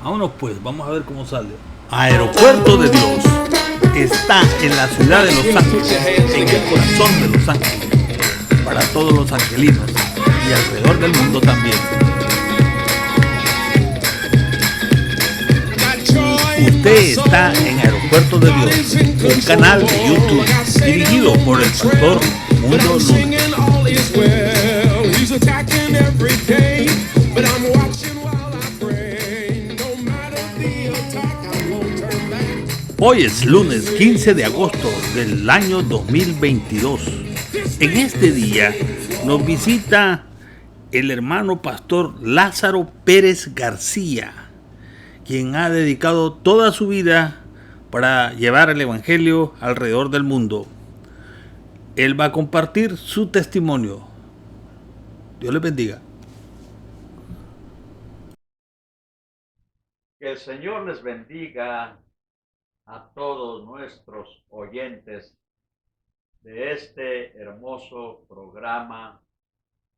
Vámonos pues, vamos a ver cómo sale. Aeropuerto de Dios está en la ciudad de Los Ángeles, en el corazón de Los Ángeles, para todos los angelinos y alrededor del mundo también. Usted está en Aeropuerto de Dios, un canal de YouTube dirigido por el pastor Mundo Luna. Hoy es lunes 15 de agosto del año 2022. En este día nos visita el hermano pastor Lázaro Pérez García, quien ha dedicado toda su vida para llevar el evangelio alrededor del mundo. Él va a compartir su testimonio. Dios les bendiga. Que el Señor les bendiga a todos nuestros oyentes de este hermoso programa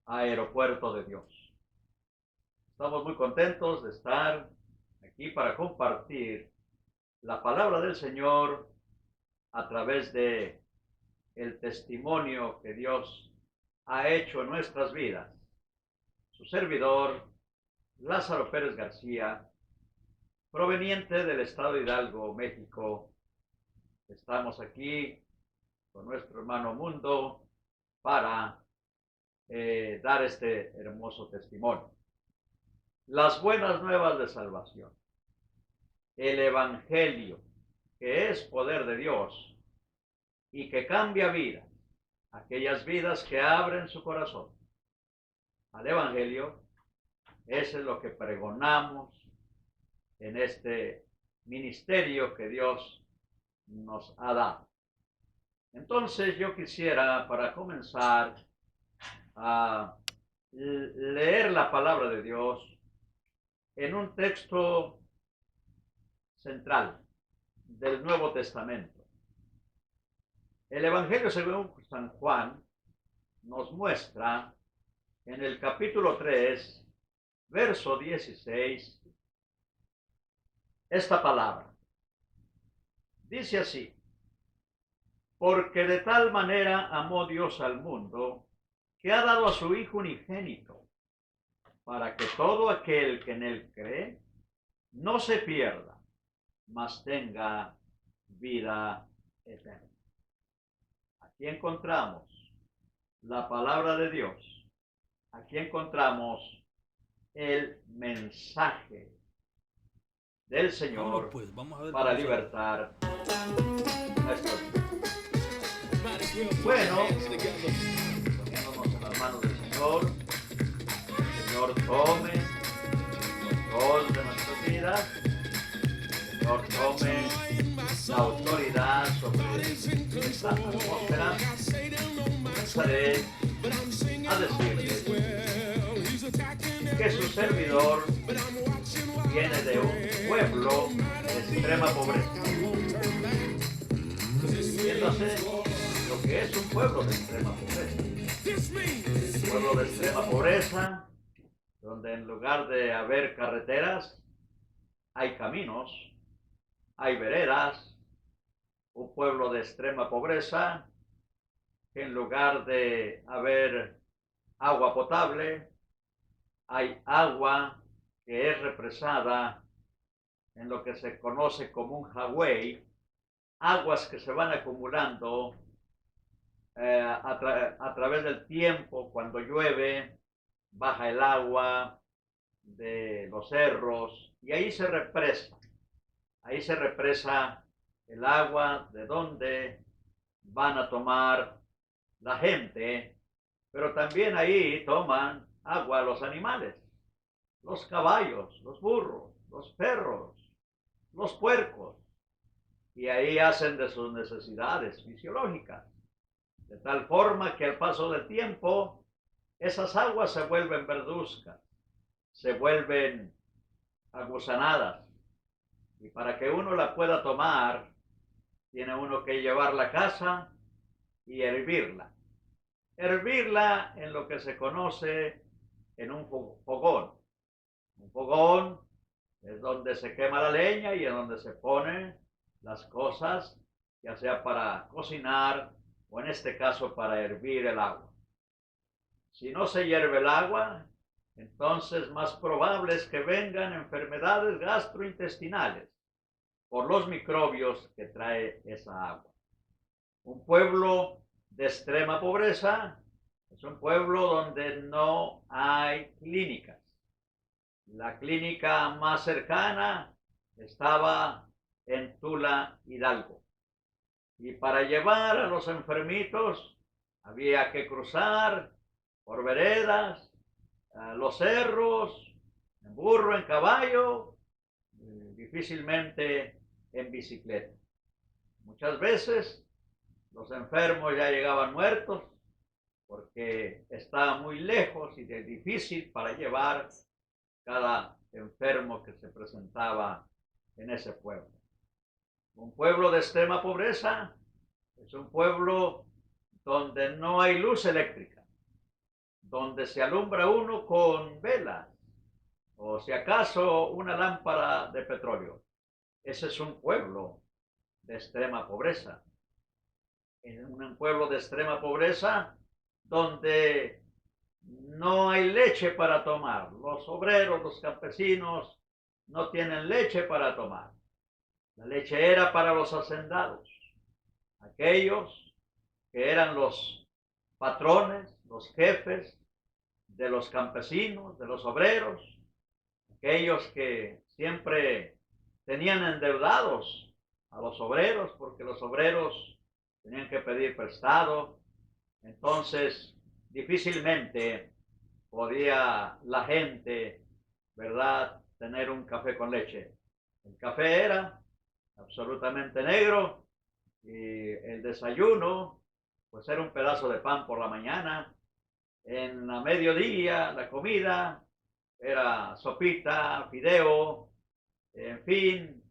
Aeropuerto de Dios. Estamos muy contentos de estar aquí para compartir la palabra del Señor a través de el testimonio que Dios ha hecho en nuestras vidas. Su servidor, Lázaro Pérez García, proveniente del estado de Hidalgo, México. Estamos aquí con nuestro hermano Mundo para dar este hermoso testimonio. Las buenas nuevas de salvación. El evangelio, que es poder de Dios y que cambia vidas. Aquellas vidas que abren su corazón al evangelio, eso es lo que pregonamos en este ministerio que Dios nos ha dado. Entonces yo quisiera, para comenzar, a leer la palabra de Dios en un texto central del Nuevo Testamento. El Evangelio según San Juan nos muestra en el capítulo 3, verso 16, esta palabra. Dice así: porque de tal manera amó Dios al mundo, que ha dado a su Hijo unigénito, para que todo aquel que en él cree no se pierda, mas tenga vida eterna. Aquí encontramos la palabra de Dios. Aquí encontramos el mensaje del Señor pues, para libertar nuestras vidas. Bueno, poniéndonos en las manos del Señor, el Señor tome control de nuestras vidas, el Señor tome la autoridad sobre esta atmósfera. Comenzaré a decirles que su servidor viene de un pueblo de extrema pobreza. Entiéndase lo que es un pueblo de extrema pobreza. Un pueblo de extrema pobreza, donde en lugar de haber carreteras, hay caminos, hay veredas. Un pueblo de extrema pobreza, que en lugar de haber agua potable, hay agua que es represada en lo que se conoce como un jagüey, aguas que se van acumulando a través del tiempo. Cuando llueve, baja el agua de los cerros y ahí se represa el agua de donde van a tomar la gente, pero también ahí toman agua los animales, los caballos, los burros, los perros, los puercos, y ahí hacen de sus necesidades fisiológicas, de tal forma que al paso del tiempo esas aguas se vuelven verduzcas, se vuelven agusanadas, y para que uno la pueda tomar, tiene uno que llevarla a casa y hervirla. Hervirla en lo que se conoce en un fogón. Un fogón Es donde se quema la leña y es donde se ponen las cosas, ya sea para cocinar o en este caso para hervir el agua. Si no se hierve el agua, entonces más probable es que vengan enfermedades gastrointestinales por los microbios que trae esa agua. Un pueblo de extrema pobreza es un pueblo donde no hay clínicas. La clínica más cercana estaba en Tula, Hidalgo. Y para llevar a los enfermitos había que cruzar por veredas, los cerros, en burro, en caballo, difícilmente en bicicleta. Muchas veces los enfermos ya llegaban muertos porque estaba muy lejos y es difícil para llevar cada enfermo que se presentaba en ese pueblo. Un pueblo de extrema pobreza es un pueblo donde no hay luz eléctrica, donde se alumbra uno con velas o si acaso una lámpara de petróleo. Ese es un pueblo de extrema pobreza. Es un pueblo de extrema pobreza donde no hay leche para tomar. Los obreros, los campesinos no tienen leche para tomar. La leche era para los hacendados, aquellos que eran los patrones, los jefes de los campesinos, de los obreros, aquellos que siempre tenían endeudados a los obreros porque los obreros tenían que pedir prestado. Entonces, difícilmente podía la gente, ¿verdad?, tener un café con leche. El café era absolutamente negro y el desayuno, pues era un pedazo de pan por la mañana. En la mediodía, la comida era sopita, fideo, en fin,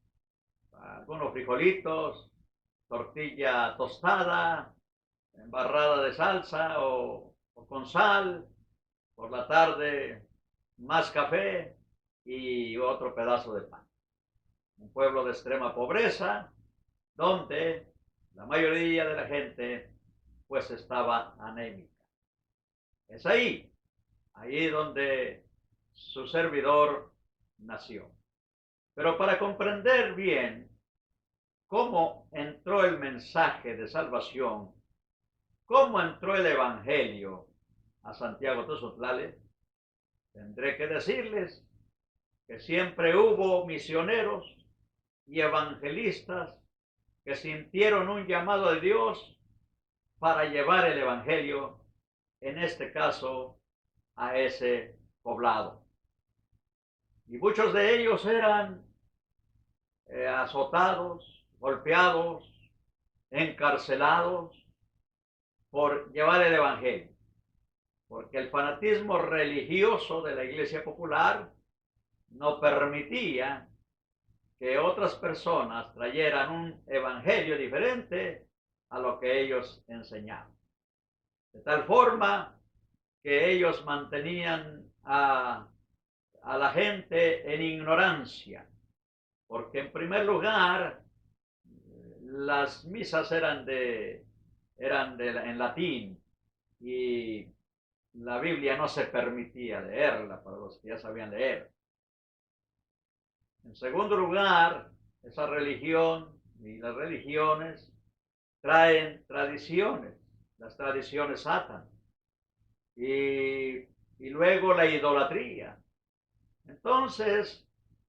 algunos frijolitos, tortilla tostada, embarrada de salsa o con sal. Por la tarde, más café y otro pedazo de pan. Un pueblo de extrema pobreza, donde la mayoría de la gente pues estaba anémica. Es ahí donde su servidor nació. Pero para comprender bien cómo entró el mensaje de salvación, cómo entró el evangelio a Santiago Tozotlale, tendré que decirles que siempre hubo misioneros y evangelistas que sintieron un llamado de Dios para llevar el evangelio, en este caso, a ese poblado. Y muchos de ellos eran azotados, golpeados, encarcelados por llevar el evangelio. Porque el fanatismo religioso de la Iglesia Popular no permitía que otras personas trajeran un evangelio diferente a lo que ellos enseñaban. De tal forma que ellos mantenían a la gente en ignorancia, porque en primer lugar las misas eran en latín y la Biblia no se permitía leerla para los que ya sabían leer. En segundo lugar, esa religión y las religiones traen tradiciones, las tradiciones atan, y luego la idolatría. Entonces,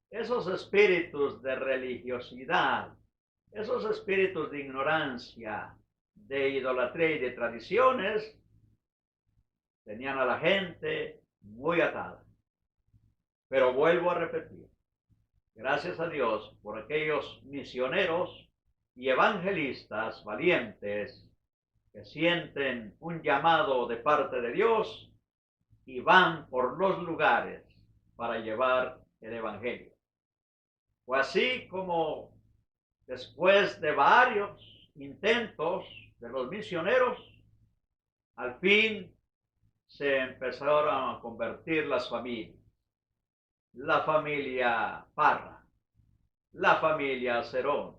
esos espíritus de religiosidad, esos espíritus de ignorancia, de idolatría y de tradiciones, tenían a la gente muy atada. Pero vuelvo a repetir, gracias a Dios por aquellos misioneros y evangelistas valientes que sienten un llamado de parte de Dios y van por los lugares para llevar el evangelio. Fue así como después de varios intentos de los misioneros, al fin se empezaron a convertir las familias. la familia Parra, la familia Cerón,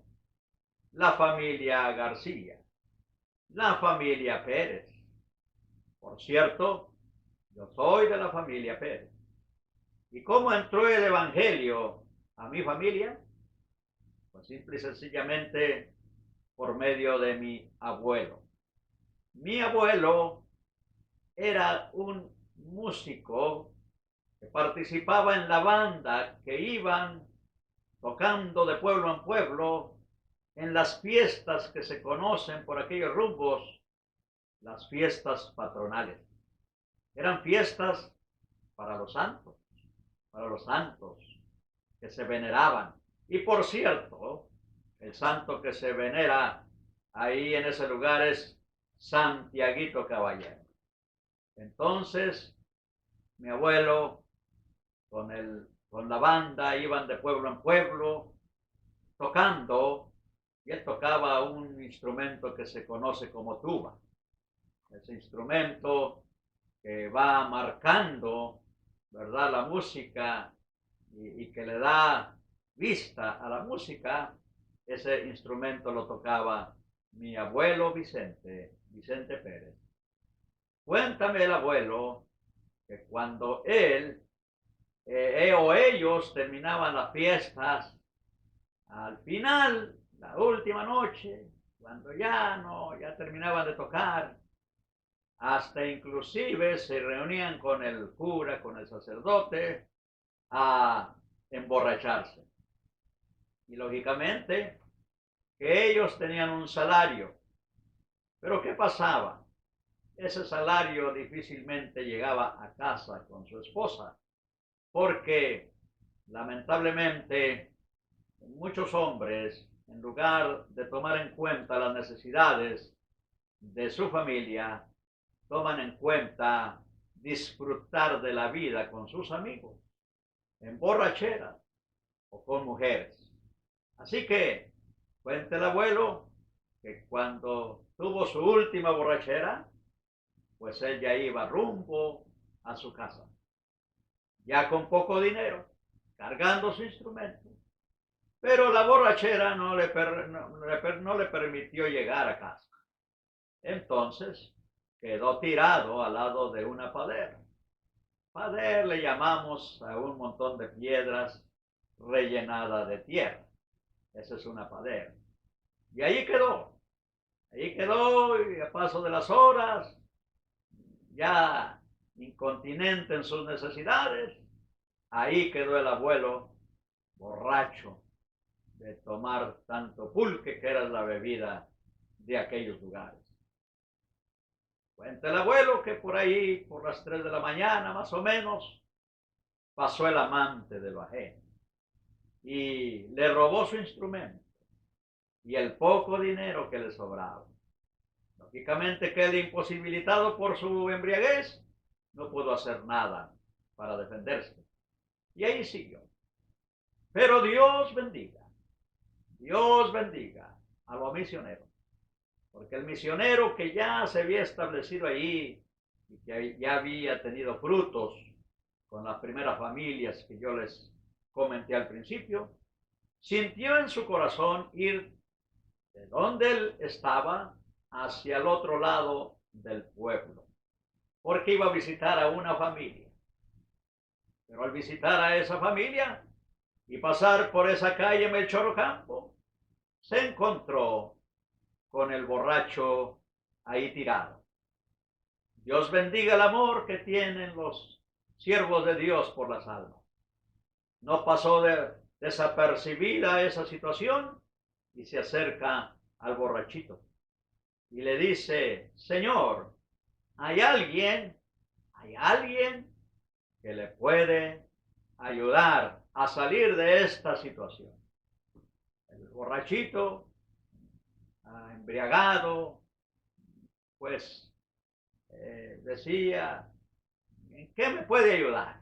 la familia García, la familia Pérez. Por cierto, yo soy de la familia Pérez. ¿Y cómo entró el Evangelio a mi familia? Pues simple y sencillamente por medio de mi abuelo. Mi abuelo era un músico que participaba en la banda que iban tocando de pueblo en pueblo en las fiestas que se conocen por aquellos rumbos, las fiestas patronales. Eran fiestas para los santos que se veneraban. Y por cierto, el santo que se venera ahí en ese lugar es Santiaguito Caballero. Entonces, mi abuelo con la banda iban de pueblo en pueblo tocando, y él tocaba un instrumento que se conoce como tuba. Ese instrumento que va marcando, ¿verdad?, la música y que le da vista a la música. Ese instrumento lo tocaba mi abuelo Vicente Pérez. Cuéntame el abuelo que cuando él o ellos terminaban las fiestas, al final, la última noche, cuando ya terminaban de tocar, hasta inclusive se reunían con el cura, con el sacerdote, a emborracharse. Y lógicamente que ellos tenían un salario. Pero ¿qué pasaba? Ese salario difícilmente llegaba a casa con su esposa, porque lamentablemente muchos hombres, en lugar de tomar en cuenta las necesidades de su familia, toman en cuenta disfrutar de la vida con sus amigos, en borracheras o con mujeres. Así que cuenta el abuelo que cuando tuvo su última borrachera, pues él ya iba rumbo a su casa, ya con poco dinero, cargando su instrumento. Pero la borrachera no le permitió llegar a casa. Entonces quedó tirado al lado de una padera. Pader le llamamos a un montón de piedras rellenada de tierra. Esa es una padera. Y ahí quedó. Ahí quedó y a paso de las horas, ya incontinente en sus necesidades, ahí quedó el abuelo borracho de tomar tanto pulque que era la bebida de aquellos lugares. Cuenta el abuelo que por ahí, por las 3 de la mañana más o menos, pasó el amante de lo ajeno y le robó su instrumento y el poco dinero que le sobraba. Lógicamente que él, imposibilitado por su embriaguez, no pudo hacer nada para defenderse. Y ahí siguió. Pero Dios bendiga a los misioneros. Porque el misionero que ya se había establecido allí y que ya había tenido frutos con las primeras familias que yo les comenté al principio, sintió en su corazón ir de donde él estaba hacia el otro lado del pueblo, porque iba a visitar a una familia. Pero al visitar a esa familia y pasar por esa calle Melchor Ocampo, se encontró con el borracho ahí tirado. Dios bendiga el amor que tienen los siervos de Dios por las almas. No pasó desapercibida esa situación y se acerca al borrachito y le dice: Señor, hay alguien que le puede ayudar a salir de esta situación. El borrachito, embriagado, pues decía: ¿en qué me puede ayudar?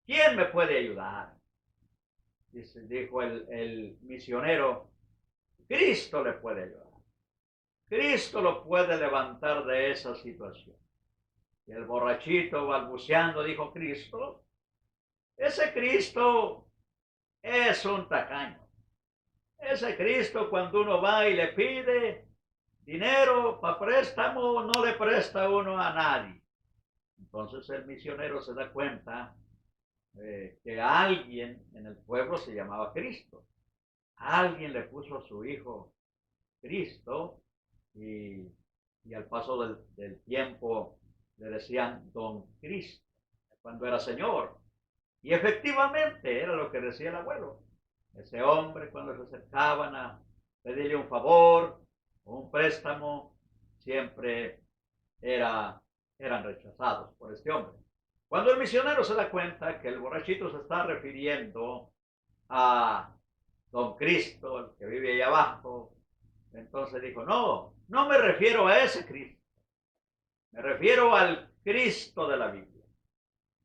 ¿Quién me puede ayudar? Dijo el misionero: Cristo le puede ayudar. Cristo lo puede levantar de esa situación. Y el borrachito, balbuceando, dijo: Cristo, Ese Cristo es un tacaño. Ese Cristo, cuando uno va y le pide dinero para préstamo, no le presta uno a nadie. Entonces el misionero se da cuenta que alguien en el pueblo se llamaba Cristo. Alguien le puso a su hijo Cristo y, y al paso del tiempo le decían Don Cristo cuando era señor. Y efectivamente era lo que decía el abuelo. Ese hombre cuando se acercaban a pedirle un favor o un préstamo, siempre era, eran rechazados por este hombre. Cuando el misionero se da cuenta que el borrachito se está refiriendo a Don Cristo, el que vive ahí abajo, entonces dijo, no, no me refiero a ese Cristo, me refiero al Cristo de la Biblia,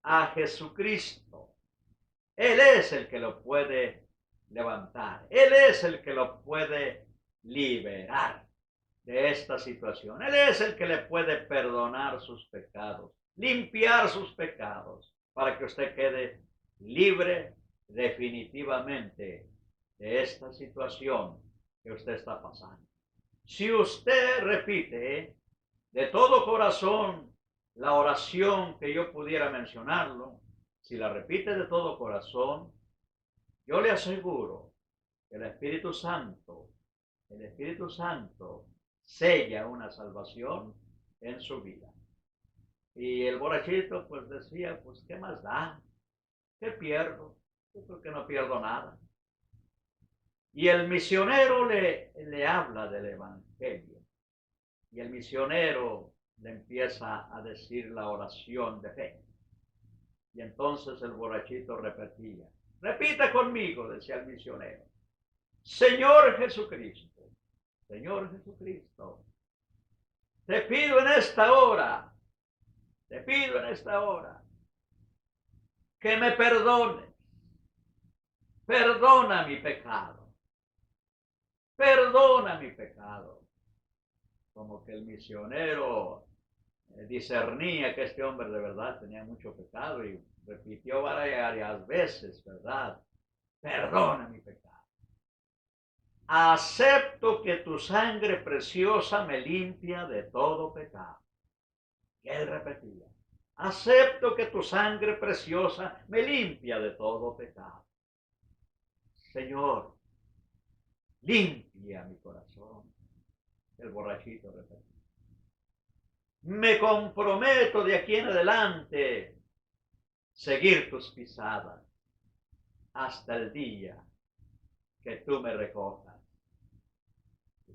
a Jesucristo. Él es el que lo puede levantar, Él es el que lo puede liberar de esta situación. Él es el que le puede perdonar sus pecados, limpiar sus pecados, para que usted quede libre definitivamente de esta situación que usted está pasando. Si usted repite de todo corazón la oración que yo pudiera mencionarlo, si la repite de todo corazón, yo le aseguro que el Espíritu Santo sella una salvación en su vida. Y el borrachito pues decía, pues ¿qué más da? ¿Qué pierdo? Yo creo que no pierdo nada. Y el misionero le habla del Evangelio. Y el misionero le empieza a decir la oración de fe. Y entonces el borrachito repetía. Repita conmigo, decía el misionero. Señor Jesucristo, Señor Jesucristo, te pido en esta hora, te pido en esta hora que me perdones. Perdona mi pecado. Perdona mi pecado. Como que el misionero discernía que este hombre de verdad tenía mucho pecado y repitió varias veces, ¿verdad? Perdona mi pecado. Acepto que tu sangre preciosa me limpia de todo pecado. Y él repetía, acepto que tu sangre preciosa me limpia de todo pecado. Señor, limpia mi corazón. El borrachito repetía. Me comprometo de aquí en adelante seguir tus pisadas hasta el día que tú me recojas.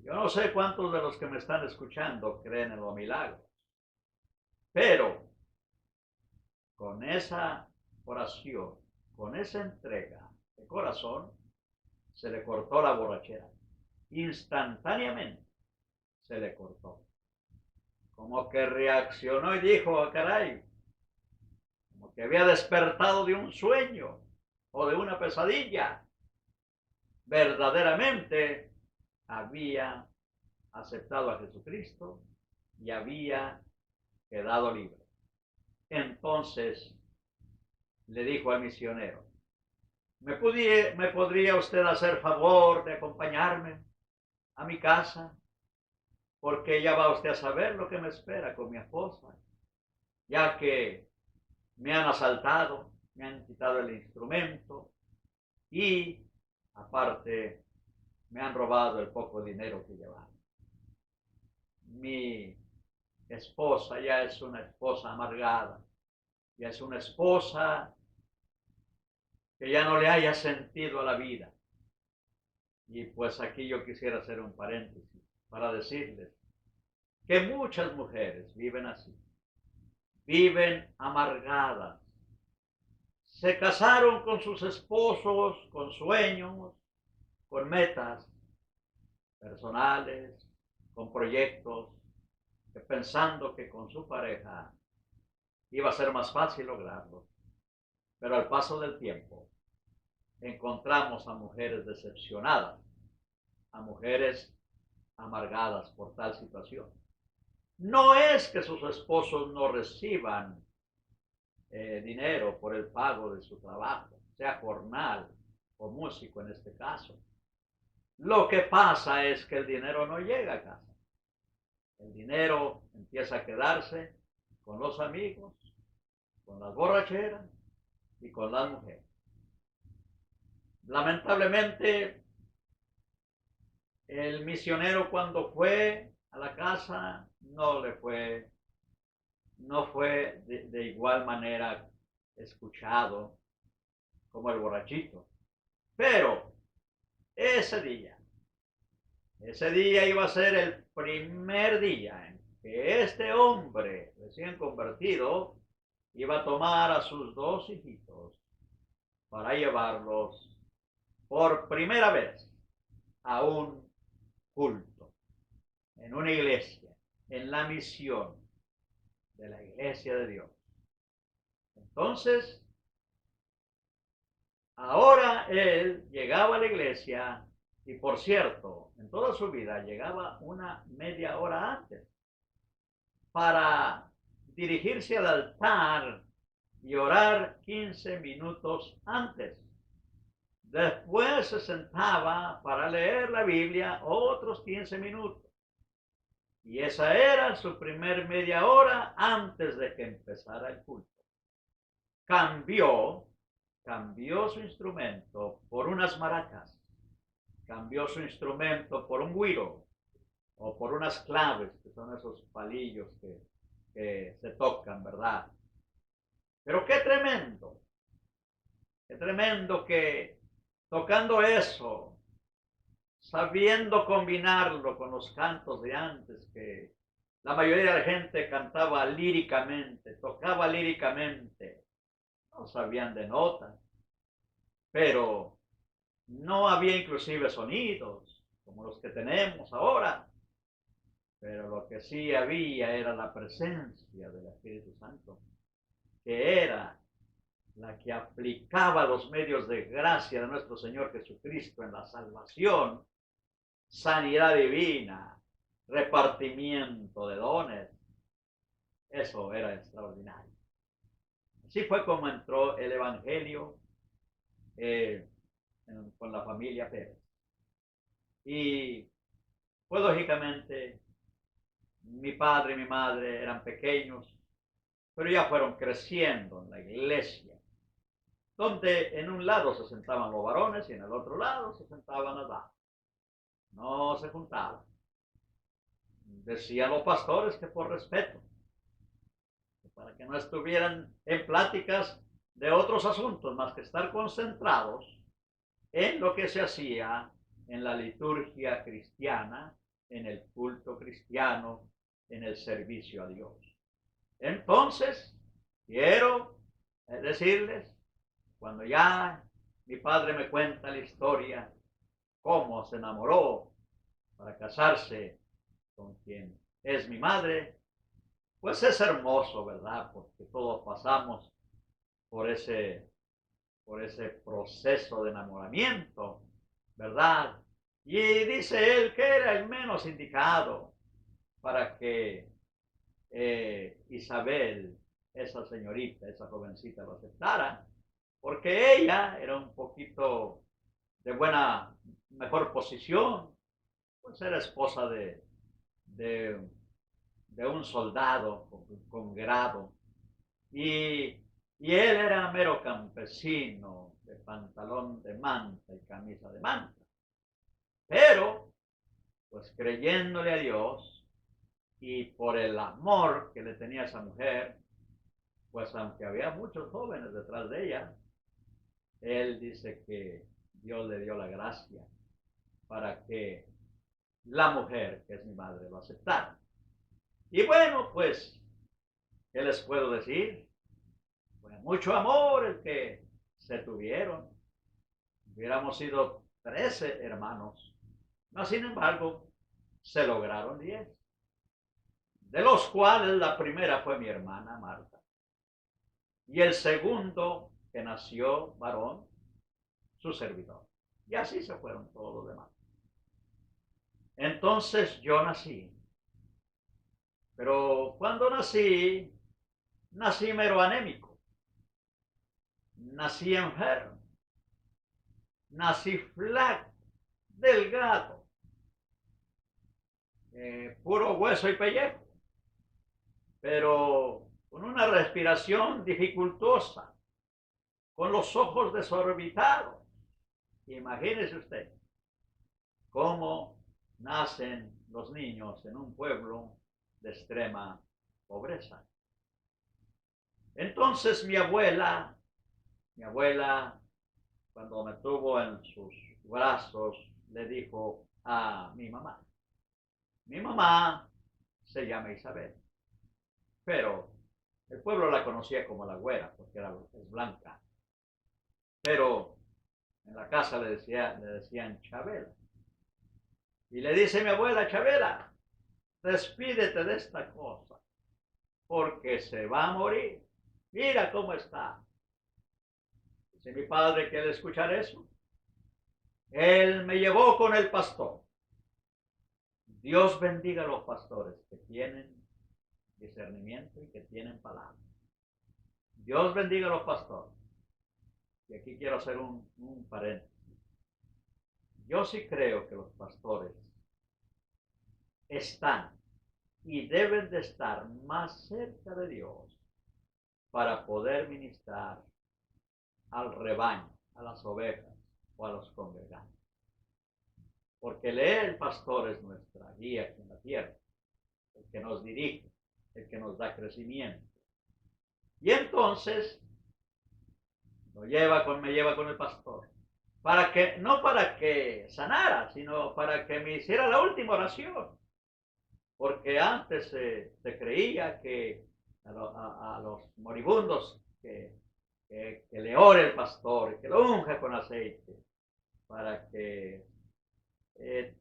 Yo no sé cuántos de los que me están escuchando creen en los milagros, pero con esa oración, con esa entrega de corazón, se le cortó la borrachera. Instantáneamente se le cortó. Como que reaccionó y dijo, ah, caray, como que había despertado de un sueño o de una pesadilla. Verdaderamente había aceptado a Jesucristo y había quedado libre. Entonces le dijo al misionero, ¿me podría usted hacer favor de acompañarme a mi casa? Porque ya va usted a saber lo que me espera con mi esposa, ya que me han asaltado, me han quitado el instrumento y aparte me han robado el poco dinero que llevaba. Mi esposa ya es una esposa amargada, ya es una esposa que ya no le haya sentido a la vida. Y pues aquí yo quisiera hacer un paréntesis para decirles que muchas mujeres viven así, viven amargadas. Se casaron con sus esposos, con sueños, con metas personales, con proyectos, que pensando que con su pareja iba a ser más fácil lograrlo. Pero al paso del tiempo encontramos a mujeres decepcionadas, a mujeres amargadas por tal situación. No es que sus esposos no reciban dinero por el pago de su trabajo, sea jornal o músico en este caso. Lo que pasa es que el dinero no llega a casa. El dinero empieza a quedarse con los amigos, con las borracheras y con las mujeres. Lamentablemente, el misionero cuando fue a la casa no fue de igual manera escuchado como el borrachito. Pero ese día iba a ser el primer día en que este hombre recién convertido iba a tomar a sus dos hijitos para llevarlos por primera vez a un culto, en una iglesia, en la misión de la iglesia de Dios. Entonces, ahora él llegaba a la iglesia y, por cierto, en toda su vida llegaba una media hora antes para dirigirse al altar y orar 15 minutos antes. Después se sentaba para leer la Biblia otros 15 minutos. Y esa era su primer media hora antes de que empezara el culto. Cambió su instrumento por unas maracas, cambió su instrumento por un güiro o por unas claves, que son esos palillos que se tocan, ¿verdad? Pero qué tremendo que tocando eso, sabiendo combinarlo con los cantos de antes, que la mayoría de la gente cantaba líricamente, tocaba líricamente, no sabían de notas, pero no había inclusive sonidos como los que tenemos ahora, pero lo que sí había era la presencia del Espíritu Santo, que era la que aplicaba los medios de gracia de nuestro Señor Jesucristo en la salvación, sanidad divina, repartimiento de dones. Eso era extraordinario. Así fue como entró el Evangelio con la familia Pérez. Y pues lógicamente mi padre y mi madre eran pequeños, pero ya fueron creciendo en la iglesia, donde en un lado se sentaban los varones y en el otro lado se sentaban las damas. No se juntaban. Decían los pastores que por respeto, para que no estuvieran en pláticas de otros asuntos más que estar concentrados en lo que se hacía en la liturgia cristiana, en el culto cristiano, en el servicio a Dios. Entonces, quiero decirles, cuando ya mi padre me cuenta la historia, cómo se enamoró para casarse con quien es mi madre, pues es hermoso, ¿verdad? Porque todos pasamos por ese proceso de enamoramiento, ¿verdad? Y dice él que era el menos indicado para que Isabel, esa señorita, esa jovencita, lo aceptara, porque ella era un poquito de mejor posición, pues era esposa de un soldado con grado, y él era mero campesino, de pantalón de manta y camisa de manta. Pero, pues creyéndole a Dios y por el amor que le tenía a esa mujer, pues aunque había muchos jóvenes detrás de ella, él dice que Dios le dio la gracia para que la mujer, que es mi madre, lo aceptara. Y bueno, pues, ¿qué les puedo decir? Fue mucho amor el que se tuvieron. Hubiéramos sido 13 hermanos. No, sin embargo, se lograron 10. De los cuales la primera fue mi hermana Marta. Y el segundo, que nació varón, su servidor. Y así se fueron todos los demás. Entonces yo nací. Pero cuando nací mero anémico. nací enfermo, nací flaco, delgado, puro hueso y pellejo, pero con una respiración dificultosa, con los ojos desorbitados. Imagínese usted cómo nacen los niños en un pueblo de extrema pobreza. Entonces mi abuela, cuando me tuvo en sus brazos, le dijo a mi mamá se llama Isabel, pero el pueblo la conocía como la güera, porque es blanca, pero en la casa le decían Chabela. Y le dice mi abuela, Chabela, despídete de esta cosa, porque se va a morir. Mira cómo está. Dice mi padre que al escuchar eso, él me llevó con el pastor. Dios bendiga a los pastores que tienen discernimiento y que tienen palabra. Dios bendiga a los pastores. Y aquí quiero hacer un paréntesis. Yo sí creo que los pastores están y deben de estar más cerca de Dios para poder ministrar al rebaño, a las ovejas o a los congregantes. Porque el pastor es nuestra guía aquí en la tierra, el que nos dirige, el que nos da crecimiento. Y entonces me lleva con el pastor, no para que sanara, sino para que me hiciera la última oración. Porque antes se creía que a los moribundos que le ore el pastor, que lo unja con aceite, para que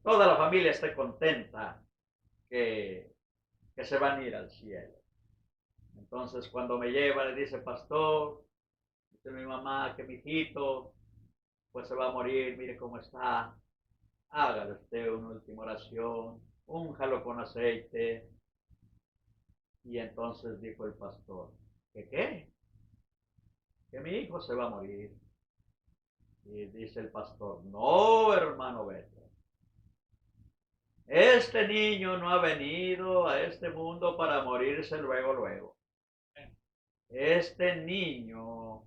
toda la familia esté contenta que se van a ir al cielo. Entonces cuando me lleva le dice, pastor, dice mi mamá que mi hijito pues se va a morir, mire cómo está, hágale usted una última oración, únjalo con aceite. Y entonces dijo el pastor, ¿qué? Que mi hijo se va a morir. Y dice el pastor, no, hermano Beto, este niño no ha venido a este mundo para morirse luego. Este niño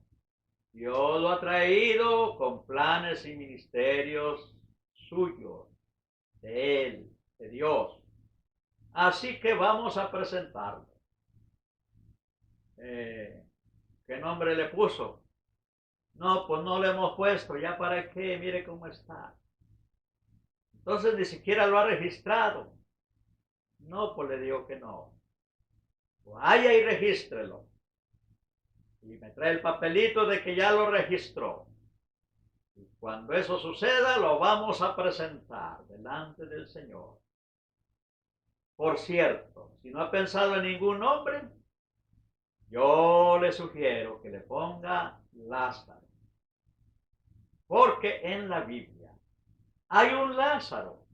Dios lo ha traído con planes y ministerios suyos, de él, de Dios. Así que vamos a presentarlo. ¿Qué nombre le puso? No, pues no le hemos puesto, ya para qué, mire cómo está. Entonces ni siquiera lo ha registrado. No, pues le digo que no. Vaya y regístrelo. Y me trae el papelito de que ya lo registró. Y cuando eso suceda, lo vamos a presentar delante del Señor. Por cierto, si no ha pensado en ningún nombre, yo le sugiero que le ponga Lázaro. Porque en la Biblia hay un Lázaro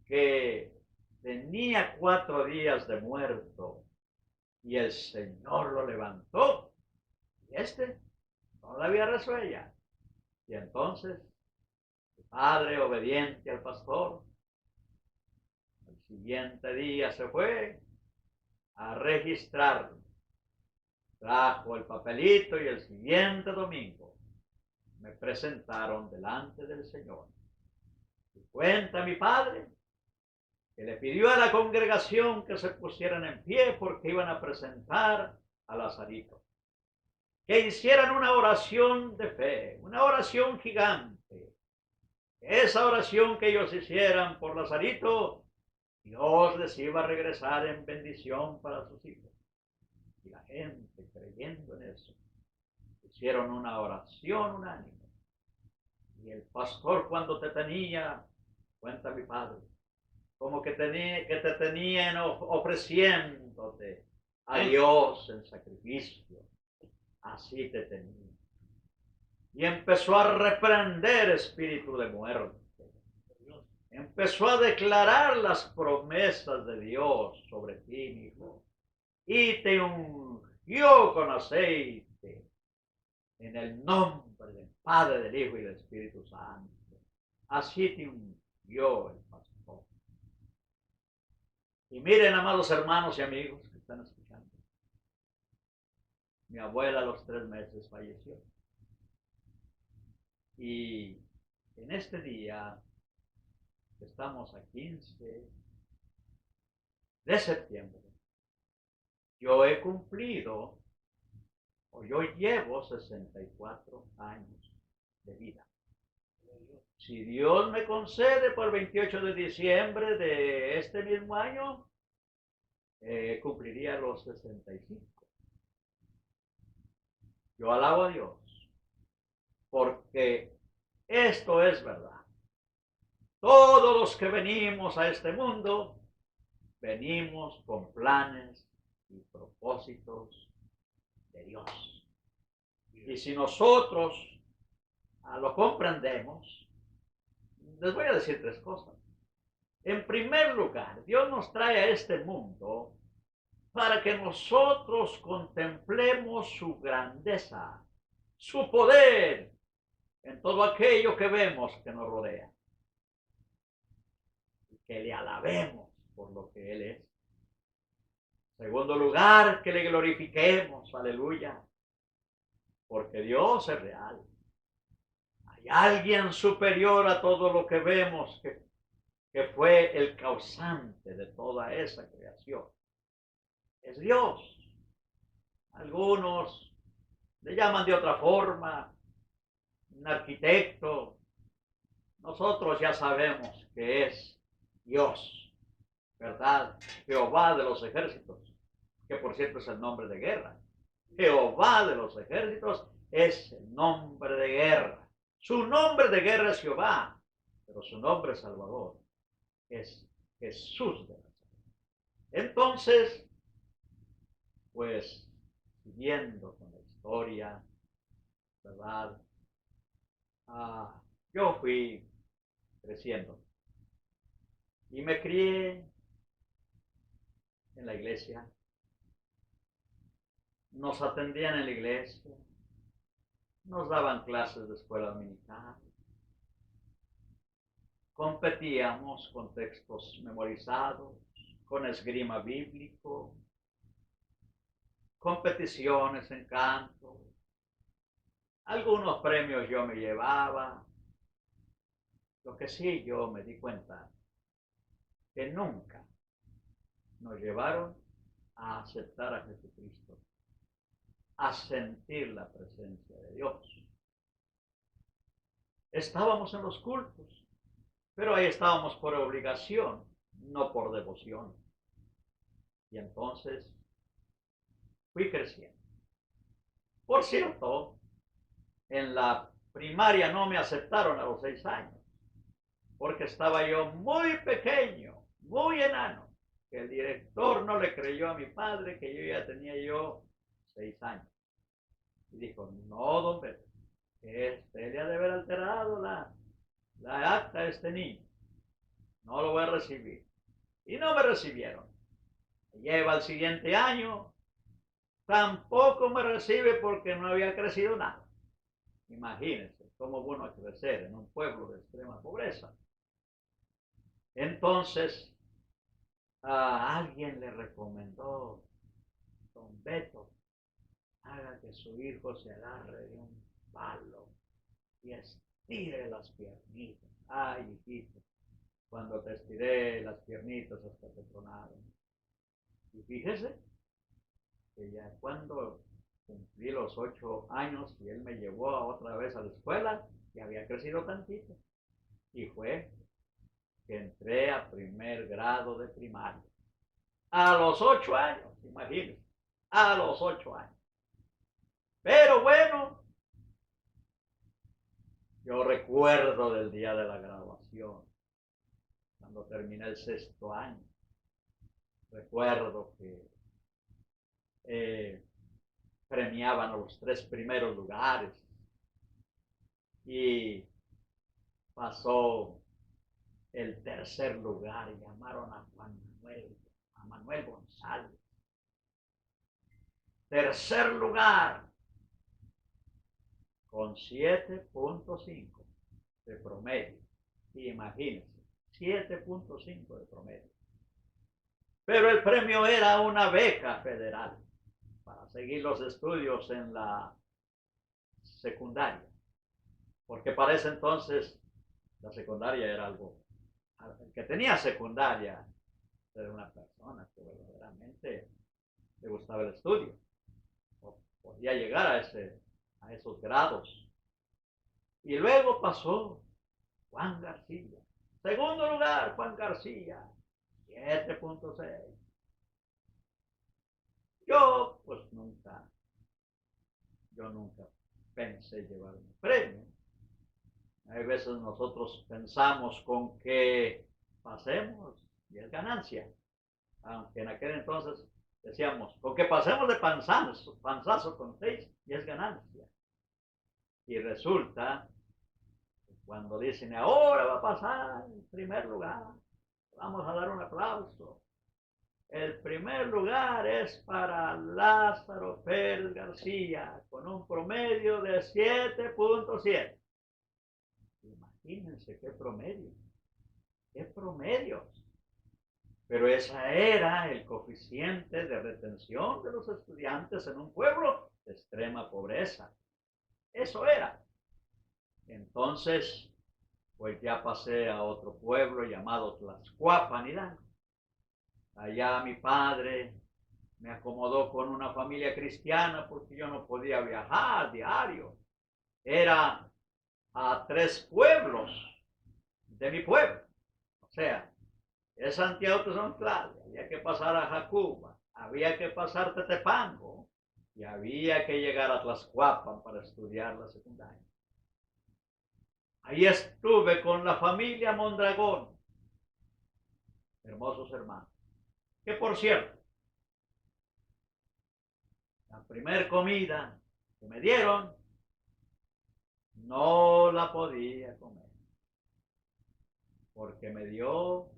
que tenía 4 días de muerto y el Señor lo levantó. Y todavía resuella. Y entonces, el padre obediente al pastor, el siguiente día se fue a registrarlo. Trajo el papelito y el siguiente domingo me presentaron delante del Señor. Y cuenta mi padre que le pidió a la congregación que se pusieran en pie porque iban a presentar a Lazarito. Que hicieran una oración de fe, una oración gigante. Esa oración que ellos hicieran por Lazarito, Dios les iba a regresar en bendición para sus hijos. Y la gente, creyendo en eso, hicieron una oración unánime. Y el pastor, cuando te tenía, cuenta mi padre, como que te tenían ofreciéndote a Dios en sacrificio. Así te tenía. Y empezó a reprender espíritu de muerte. Empezó a declarar las promesas de Dios sobre ti, mi hijo. Y te ungió con aceite. en el nombre del Padre, del Hijo y del Espíritu Santo. Así te ungió el pastor. Y miren, amados hermanos y amigos que están escuchando, mi abuela a los 3 meses falleció. Y en este día, estamos a 15 de septiembre, yo he cumplido, o yo llevo 64 años de vida. Si Dios me concede por el 28 de diciembre de este mismo año, cumpliría los 65. Yo alabo a Dios, porque esto es verdad. Todos los que venimos a este mundo, venimos con planes y propósitos de Dios. Y si nosotros lo comprendemos, les voy a decir 3 cosas. En primer lugar, Dios nos trae a este mundo para que nosotros contemplemos su grandeza, su poder en todo aquello que vemos que nos rodea. Y que le alabemos por lo que Él es. Segundo lugar, que le glorifiquemos, aleluya, porque Dios es real. Hay alguien superior a todo lo que vemos que fue el causante de toda esa creación. Es Dios. Algunos le llaman de otra forma, un arquitecto. Nosotros ya sabemos que es Dios, ¿verdad? Jehová de los ejércitos, que por cierto es el nombre de guerra. Jehová de los ejércitos es el nombre de guerra. Su nombre de guerra es Jehová, pero su nombre salvador es Jesús de Nazaret. Entonces, pues, siguiendo con la historia, ¿verdad? Yo fui creciendo y me crié en la iglesia. Nos atendían en la iglesia, nos daban clases de escuela dominical, competíamos con textos memorizados, con esgrima bíblico, competiciones en canto. Algunos premios yo me llevaba. Lo que sí yo me di cuenta que nunca nos llevaron a aceptar a Jesucristo, a sentir la presencia de Dios. Estábamos en los cultos, pero ahí estábamos por obligación, no por devoción. Y entonces fui creciendo. Por cierto, en la primaria no me aceptaron a los 6 años, porque estaba yo muy pequeño, muy enano, que el director no le creyó a mi padre que yo ya tenía 6 años. Y dijo, no, don Pedro, este le ha de haber alterado la acta de este niño. No lo voy a recibir. Y no me recibieron. Lleva el siguiente año, tampoco me recibe porque no había crecido nada. Imagínense cómo bueno es crecer en un pueblo de extrema pobreza. Entonces, a alguien le recomendó, don Beto, haga que su hijo se agarre de un palo y estire las piernitas. Ay, hijito, cuando te estiré las piernitas hasta te tronaron. Y fíjese que ya cuando cumplí los 8 años y él me llevó otra vez a la escuela, ya había crecido tantito. Y fue que entré a primer grado de primaria. A los 8 años, imagínense, a los 8 años. Pero bueno, yo recuerdo del día de la graduación, cuando terminé el 6º año. Recuerdo que premiaban a los 3 primeros lugares y pasó el tercer lugar y llamaron a Manuel González. Tercer lugar. con 7.5 de promedio. Imagínense, 7.5 de promedio. Pero el premio era una beca federal para seguir los estudios en la secundaria. Porque para ese entonces la secundaria era algo, el que tenía secundaria era una persona que verdaderamente le gustaba el estudio, o podía llegar a esos grados. Y luego pasó Juan García. Segundo lugar, Juan García, 7.6. Yo nunca pensé llevar un premio. Hay veces nosotros pensamos con que pasemos y es ganancia. Aunque en aquel entonces decíamos, con que pasemos de panzazo con 6 y es ganancia. Y resulta que cuando dicen, ahora va a pasar en primer lugar, vamos a dar un aplauso. El primer lugar es para Lázaro Pérez García, con un promedio de 7.7. Imagínense qué promedio, qué promedios. Pero ese era el coeficiente de retención de los estudiantes en un pueblo de extrema pobreza. Eso era. Entonces, pues ya pasé a otro pueblo llamado Tlaxcuapan, Hidalgo. Allá mi padre me acomodó con una familia cristiana porque yo no podía viajar diario. Era a 3 pueblos de mi pueblo. O sea, es Santiago Tuzontlán, había que pasar a Jacuba, había que pasar Tetepango y había que llegar a Tlaxcuapan para estudiar la secundaria. Ahí estuve con la familia Mondragón, hermosos hermanos, que por cierto, la primer comida que me dieron no la podía comer porque me dio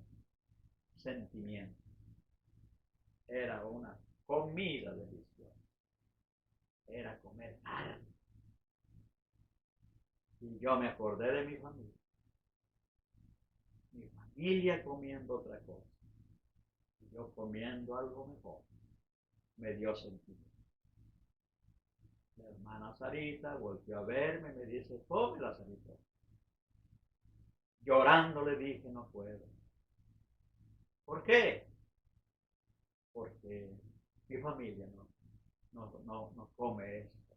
sentimiento. Era una comida deliciosa. Era comer carne. Y yo me acordé de mi familia. Mi familia comiendo otra cosa. Y yo comiendo algo mejor. Me dio sentimiento. La hermana Sarita volvió a verme y me dice, come la Sarita. Llorando le dije, no puedo. ¿Por qué? Porque mi familia no come esto.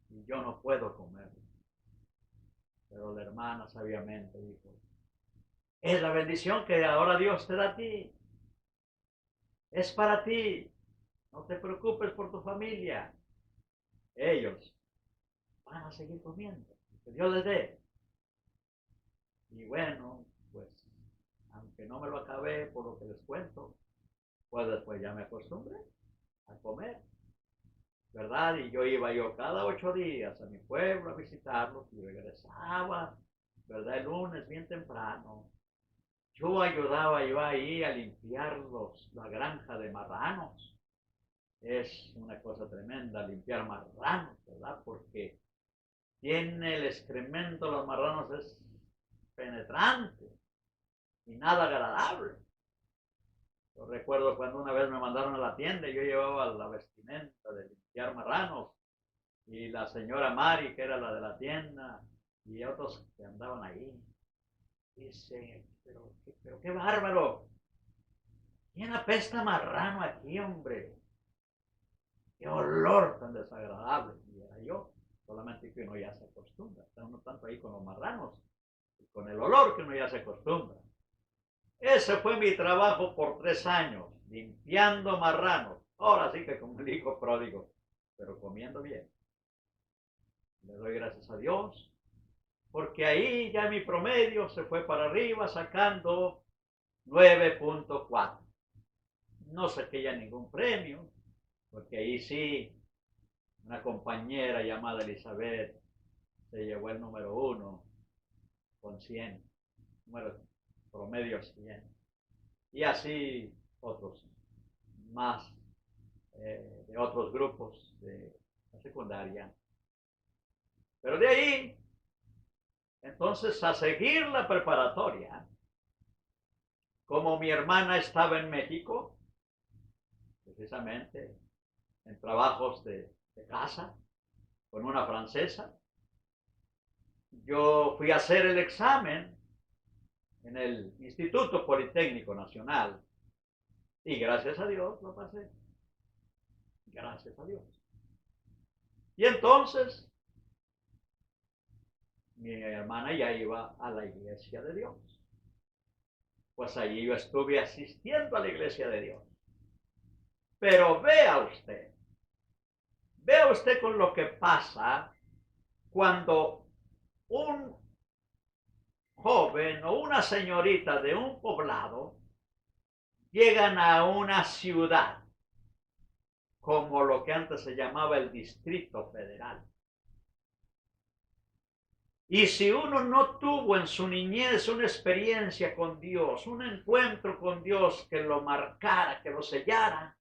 Y yo no puedo comerlo. Pero la hermana sabiamente dijo, es la bendición que ahora Dios te da a ti. Es para ti. No te preocupes por tu familia. Ellos van a seguir comiendo. Que Dios les dé. Y bueno, pues, aunque no me lo acabé por lo que les cuento, pues después ya me acostumbré a comer, ¿verdad? Y yo iba cada 8 días a mi pueblo a visitarlos y regresaba, ¿verdad? El lunes bien temprano. Yo ayudaba yo ahí a limpiar la granja de marranos. Es una cosa tremenda limpiar marranos, ¿verdad? Porque tiene el excremento de los marranos es penetrante y nada agradable. Yo recuerdo cuando una vez me mandaron a la tienda y yo llevaba la vestimenta de limpiar marranos y la señora Mari, que era la de la tienda, y otros que andaban ahí, dice, pero qué bárbaro, ¿quién apesta marrano aquí, hombre? Qué olor tan desagradable. Y era yo, solamente que uno ya se acostumbra, está uno tanto ahí con los marranos y con el olor que uno ya se acostumbra. Ese fue mi trabajo por 3 años, limpiando marranos. Ahora sí que como el hijo pródigo, pero comiendo bien. Le doy gracias a Dios, porque ahí ya mi promedio se fue para arriba, sacando 9.4. No saqué ya ningún premio, porque ahí sí, una compañera llamada Elizabeth se llevó el número 1 con 100, número promedio 100. Y así otros más de otros grupos de la secundaria Pero de ahí, entonces, a seguir la preparatoria, como mi hermana estaba en México, precisamente en trabajos de casa, con una francesa, yo fui a hacer el examen en el Instituto Politécnico Nacional y gracias a Dios lo pasé. Gracias a Dios. Y entonces mi hermana ya iba a la iglesia de Dios. Pues allí yo estuve asistiendo a la iglesia de Dios. Pero vea usted con lo que pasa cuando un joven o una señorita de un poblado llegan a una ciudad como lo que antes se llamaba el Distrito Federal. Y si uno no tuvo en su niñez una experiencia con Dios, un encuentro con Dios que lo marcara, que lo sellara,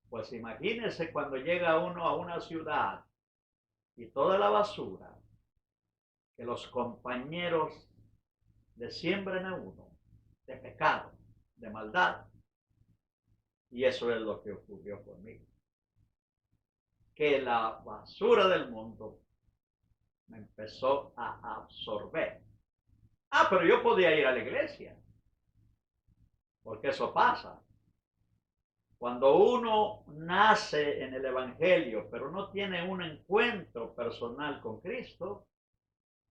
pues imagínese cuando llega uno a una ciudad y toda la basura que los compañeros le siembran a uno de pecado, de maldad. Y eso es lo que ocurrió conmigo. Que la basura del mundo me empezó a absorber. Pero yo podía ir a la iglesia, porque eso pasa. Cuando uno nace en el Evangelio, pero no tiene un encuentro personal con Cristo,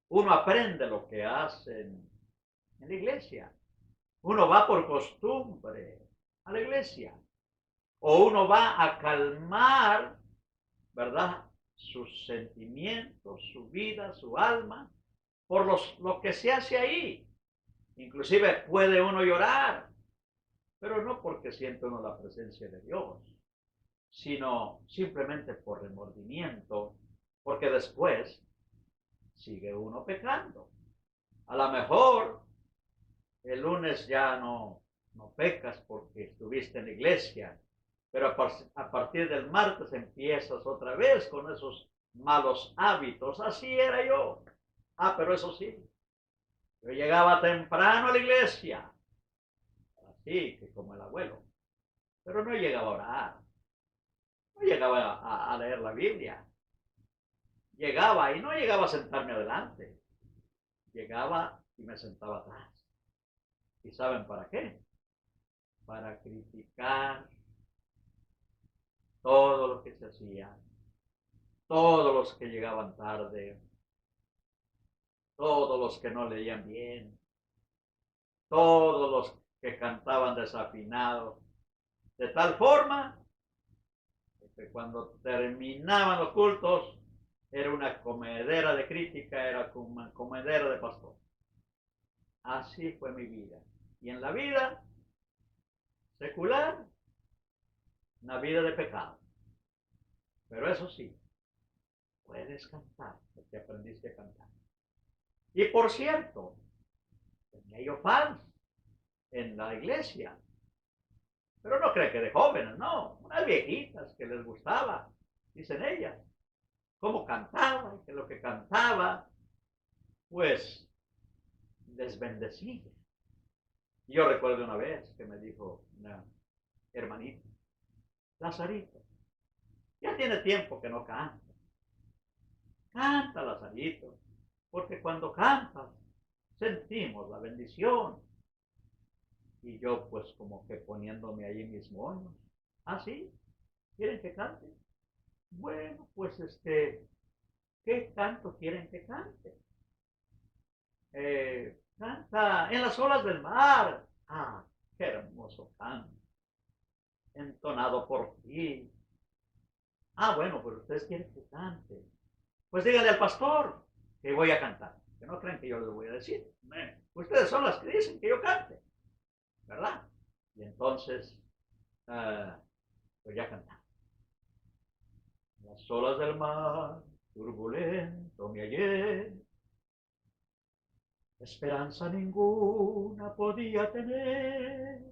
uno aprende lo que hacen en la iglesia. Uno va por costumbre a la iglesia. O uno va a calmar, ¿verdad?, sus sentimientos, su vida, su alma, por lo que se hace ahí. Inclusive puede uno llorar, pero no porque siente uno la presencia de Dios, sino simplemente por remordimiento, porque después sigue uno pecando. A lo mejor el lunes ya no pecas porque estuviste en la iglesia, pero a partir del martes empiezas otra vez con esos malos hábitos. Así era yo. Pero eso sí, yo llegaba temprano a la iglesia, así que como el abuelo, pero no llegaba a orar, no llegaba a leer la Biblia. Llegaba y no llegaba a sentarme adelante, llegaba y me sentaba atrás. ¿Y saben para qué? Para criticar todo lo que se hacía, todos los que llegaban tarde, todos los que no leían bien, todos los que cantaban desafinados, de tal forma que cuando terminaban los cultos era una comedera de crítica, era como una comedera de pastor. Así fue mi vida. Y en la vida secular, una vida de pecado. Pero eso sí, puedes cantar, porque aprendiste a cantar. Y por cierto, tenía yo fans en la iglesia, pero no creen que de jóvenes, no, unas viejitas que les gustaba, dicen ellas, cómo cantaba, que lo que cantaba, pues les bendecía. Y yo recuerdo una vez que me dijo una hermanita, Lazarito, ya tiene tiempo que no canta. Canta, Lazarito, porque cuando cantas sentimos la bendición. Y yo pues como que poniéndome ahí mis moños. ¿Sí? ¿Quieren que cante? Bueno, pues ¿qué canto quieren que cante? Canta en las olas del mar. Qué hermoso canto. Entonado por ti. Bueno, pues ustedes quieren que cante. Pues díganle al pastor que voy a cantar. Que no crean que yo les voy a decir. Ustedes son las que dicen que yo cante, ¿verdad? Y entonces, pues ya cantamos. Las olas del mar, turbulento me hallé, esperanza ninguna podía tener.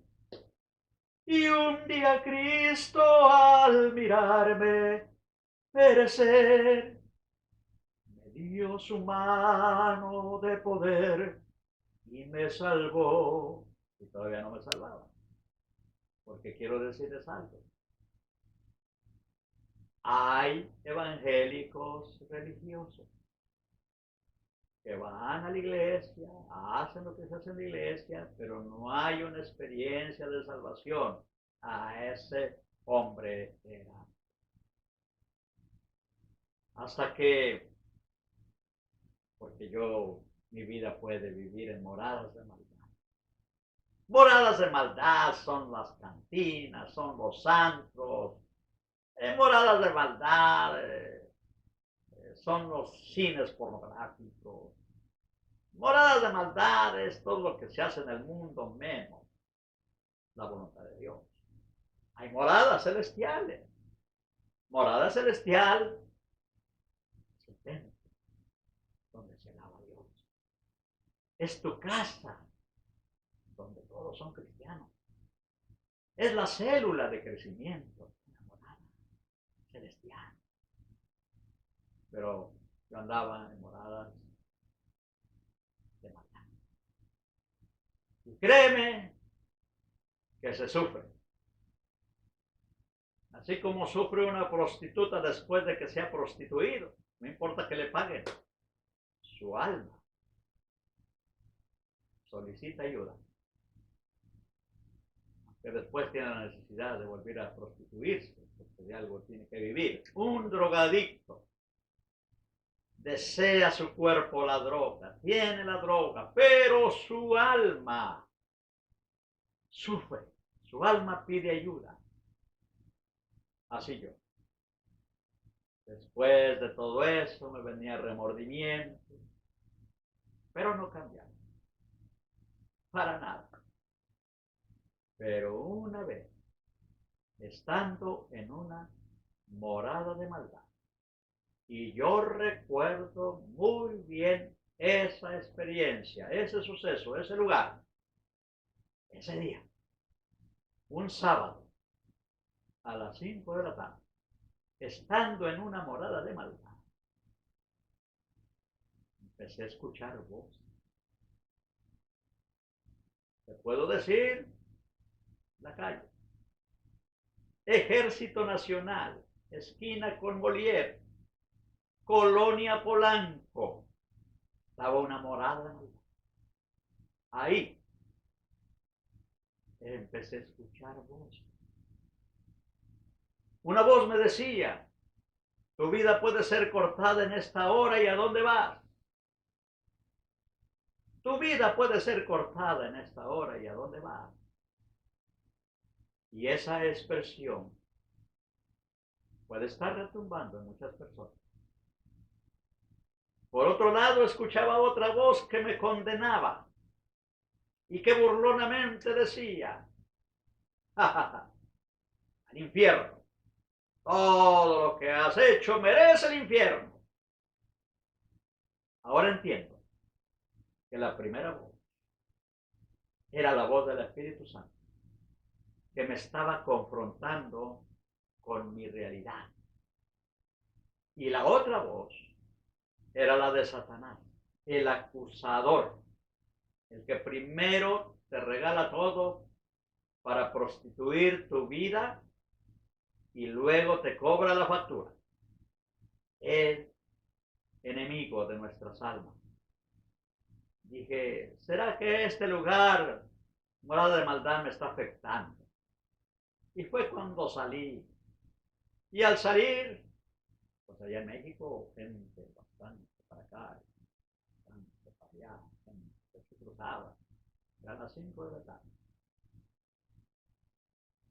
Y un día Cristo al mirarme perecer, extendió su mano de poder y me salvó. Y todavía no me salvaba. Porque quiero decirles algo. Hay evangélicos religiosos que van a la iglesia, hacen lo que se hace en la iglesia, pero no hay una experiencia de salvación. A ese hombre era. Hasta que, porque mi vida puede vivir en moradas de maldad. Moradas de maldad son las cantinas, son los antros, moradas de maldad son los cines pornográficos. Moradas de maldad es todo lo que se hace en el mundo menos la voluntad de Dios. Hay moradas celestiales. Morada celestial es el templo donde se alaba a Dios. Es tu casa donde todos son cristianos. Es la célula de crecimiento, una morada celestial. Pero yo andaba en moradas de maldad. Y créeme que se sufre. Así como sufre una prostituta después de que se ha prostituido, no importa que le paguen, su alma solicita ayuda. Que después tiene la necesidad de volver a prostituirse, porque de algo tiene que vivir. Un drogadicto desea su cuerpo la droga, tiene la droga, pero su alma sufre, su alma pide ayuda. Así yo. Después de todo eso me venía remordimiento, pero no cambiaba, para nada. Pero una vez, estando en una morada de maldad, y yo recuerdo muy bien esa experiencia, ese suceso, ese lugar, ese día, un sábado, a las 5 de la tarde, estando en una morada de maldad, empecé a escuchar voces. Te puedo decir la calle. Ejército Nacional, esquina con Molière, Colonia Polanco. Estaba una morada de maldad. Ahí empecé a escuchar voces. Una voz me decía, tu vida puede ser cortada en esta hora, ¿y a dónde vas? Tu vida puede ser cortada en esta hora, ¿y a dónde vas? Y esa expresión puede estar retumbando en muchas personas. Por otro lado, escuchaba otra voz que me condenaba y que burlonamente decía, ja, ja, ja, al infierno. Todo lo que has hecho merece el infierno. Ahora entiendo que la primera voz era la voz del Espíritu Santo, que me estaba confrontando con mi realidad. Y la otra voz era la de Satanás, el acusador, el que primero te regala todo para prostituir tu vida y luego te cobra la factura. El enemigo de nuestras almas. Dije, ¿será que este lugar, morada de maldad, me está afectando? Y fue cuando salí. Y al salir, pues allá en México, gente bastante para acá, bastante para allá, gente se cruzaba. Eran las 5 de la tarde.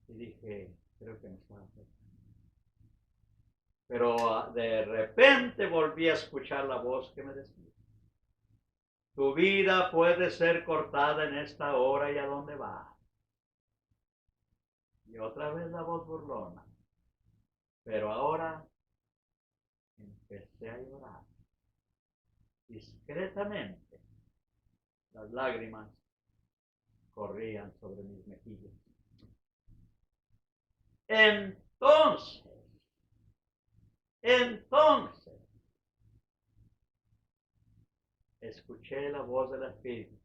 Y dije, creo que me está afectando. Pero de repente volví a escuchar la voz que me decía, tu vida puede ser cortada en esta hora, ¿y a dónde vas? Y otra vez la voz burlona. Pero ahora empecé a llorar. Discretamente, las lágrimas corrían sobre mis mejillas. Entonces, escuché la voz del Espíritu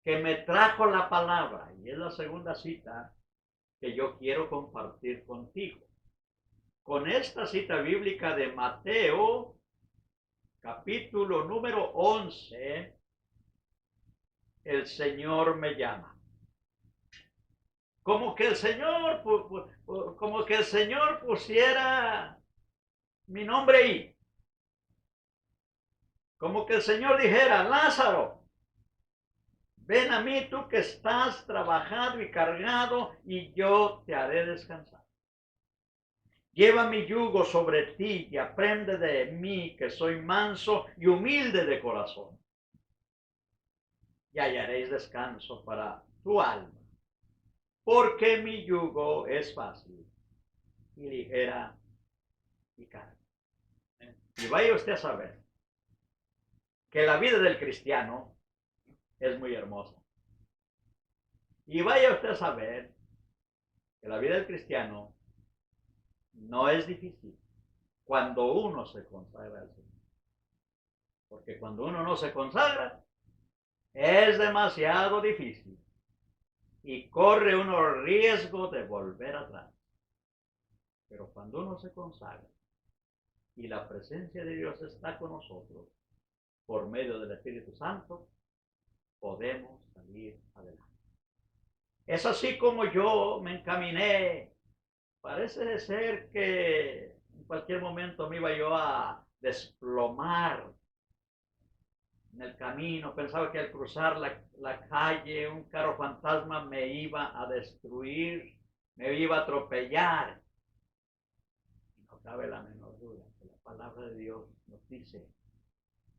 que me trajo la palabra, y es la segunda cita que yo quiero compartir contigo. Con esta cita bíblica de Mateo, capítulo número 11, el Señor me llama. Como que el Señor pusiera mi nombre ahí. Como que el Señor dijera: Lázaro, ven a mí, tú que estás trabajado y cargado, y yo te haré descansar. Lleva mi yugo sobre ti y aprende de mí, que soy manso y humilde de corazón, y hallaréis descanso para tu alma, porque mi yugo es fácil y ligera mi carga. Y vaya usted a saber que la vida del cristiano es muy hermosa. Y vaya usted a saber que la vida del cristiano no es difícil cuando uno se consagra al Señor. Porque cuando uno no se consagra, es demasiado difícil y corre uno riesgo de volver atrás. Pero cuando uno se consagra y la presencia de Dios está con nosotros por medio del Espíritu Santo, podemos salir adelante. Es así como yo me encaminé. Parece ser que en cualquier momento me iba yo a desplomar en el camino. Pensaba que al cruzar la calle un carro fantasma me iba a destruir, me iba a atropellar. Y no cabe la menor duda que la palabra de Dios nos dice: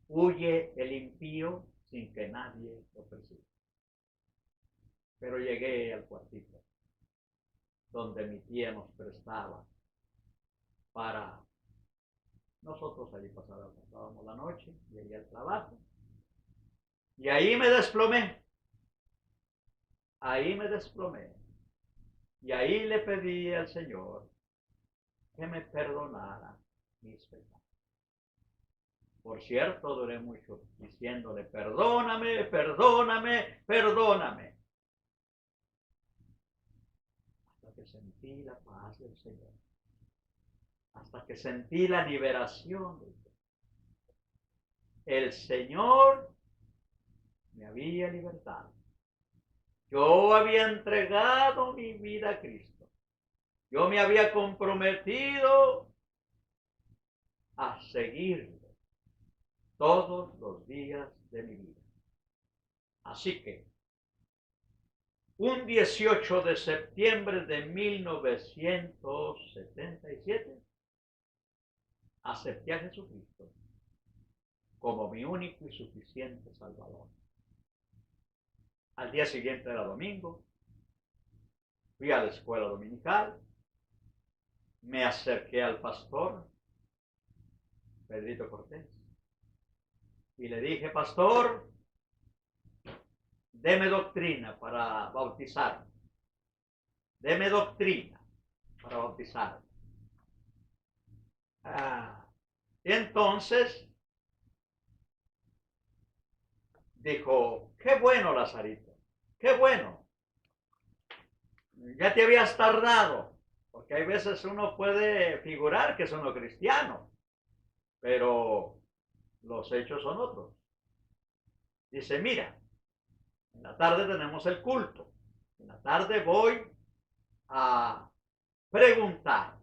huye el impío sin que nadie lo persiga. Pero llegué al cuartito donde mi tía nos prestaba para nosotros allí pasábamos la noche, llegué al trabajo y ahí me desplomé. Y ahí le pedí al Señor que me perdonara mis pecados. Por cierto, duré mucho diciéndole: perdóname, perdóname, perdóname. Hasta que sentí la paz del Señor. Hasta que sentí la liberación del Señor. El Señor me había libertado. Yo había entregado mi vida a Cristo. Yo me había comprometido a seguirlo todos los días de mi vida. Así que, un 18 de septiembre de 1977, acepté a Jesucristo como mi único y suficiente Salvador. Al día siguiente era domingo, fui a la escuela dominical, me acerqué al pastor, Pedrito Cortés, y le dije: pastor, deme doctrina para bautizarme. Deme doctrina para bautizarme. Y entonces dijo: qué bueno, Lazarito, qué bueno. Ya te habías tardado, porque hay veces uno puede figurar que es uno cristiano, pero los hechos son otros. Dice: mira, en la tarde tenemos el culto. En la tarde voy a preguntar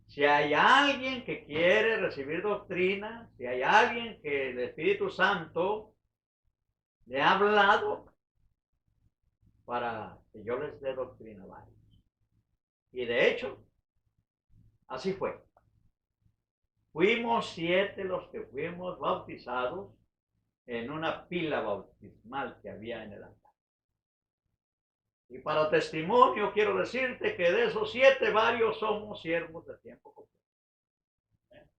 si hay alguien que quiere recibir doctrina, si hay alguien que el Espíritu Santo le ha hablado para que yo les dé doctrina a varios. Y de hecho, así fue. Fuimos 7 los que fuimos bautizados en una pila bautismal que había en el altar. Y para testimonio quiero decirte que de esos 7 varios somos siervos de tiempo completo.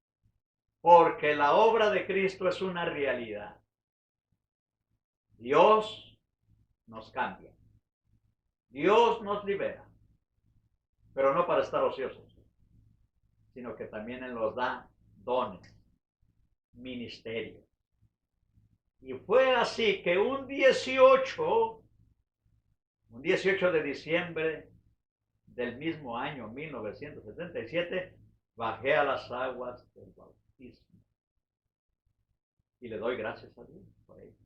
Porque la obra de Cristo es una realidad. Dios nos cambia. Dios nos libera. Pero no para estar ociosos, sino que también Él nos da dones, ministerio. Y fue así que un 18 de diciembre del mismo año 1977, bajé a las aguas del bautismo. Y le doy gracias a Dios por ello.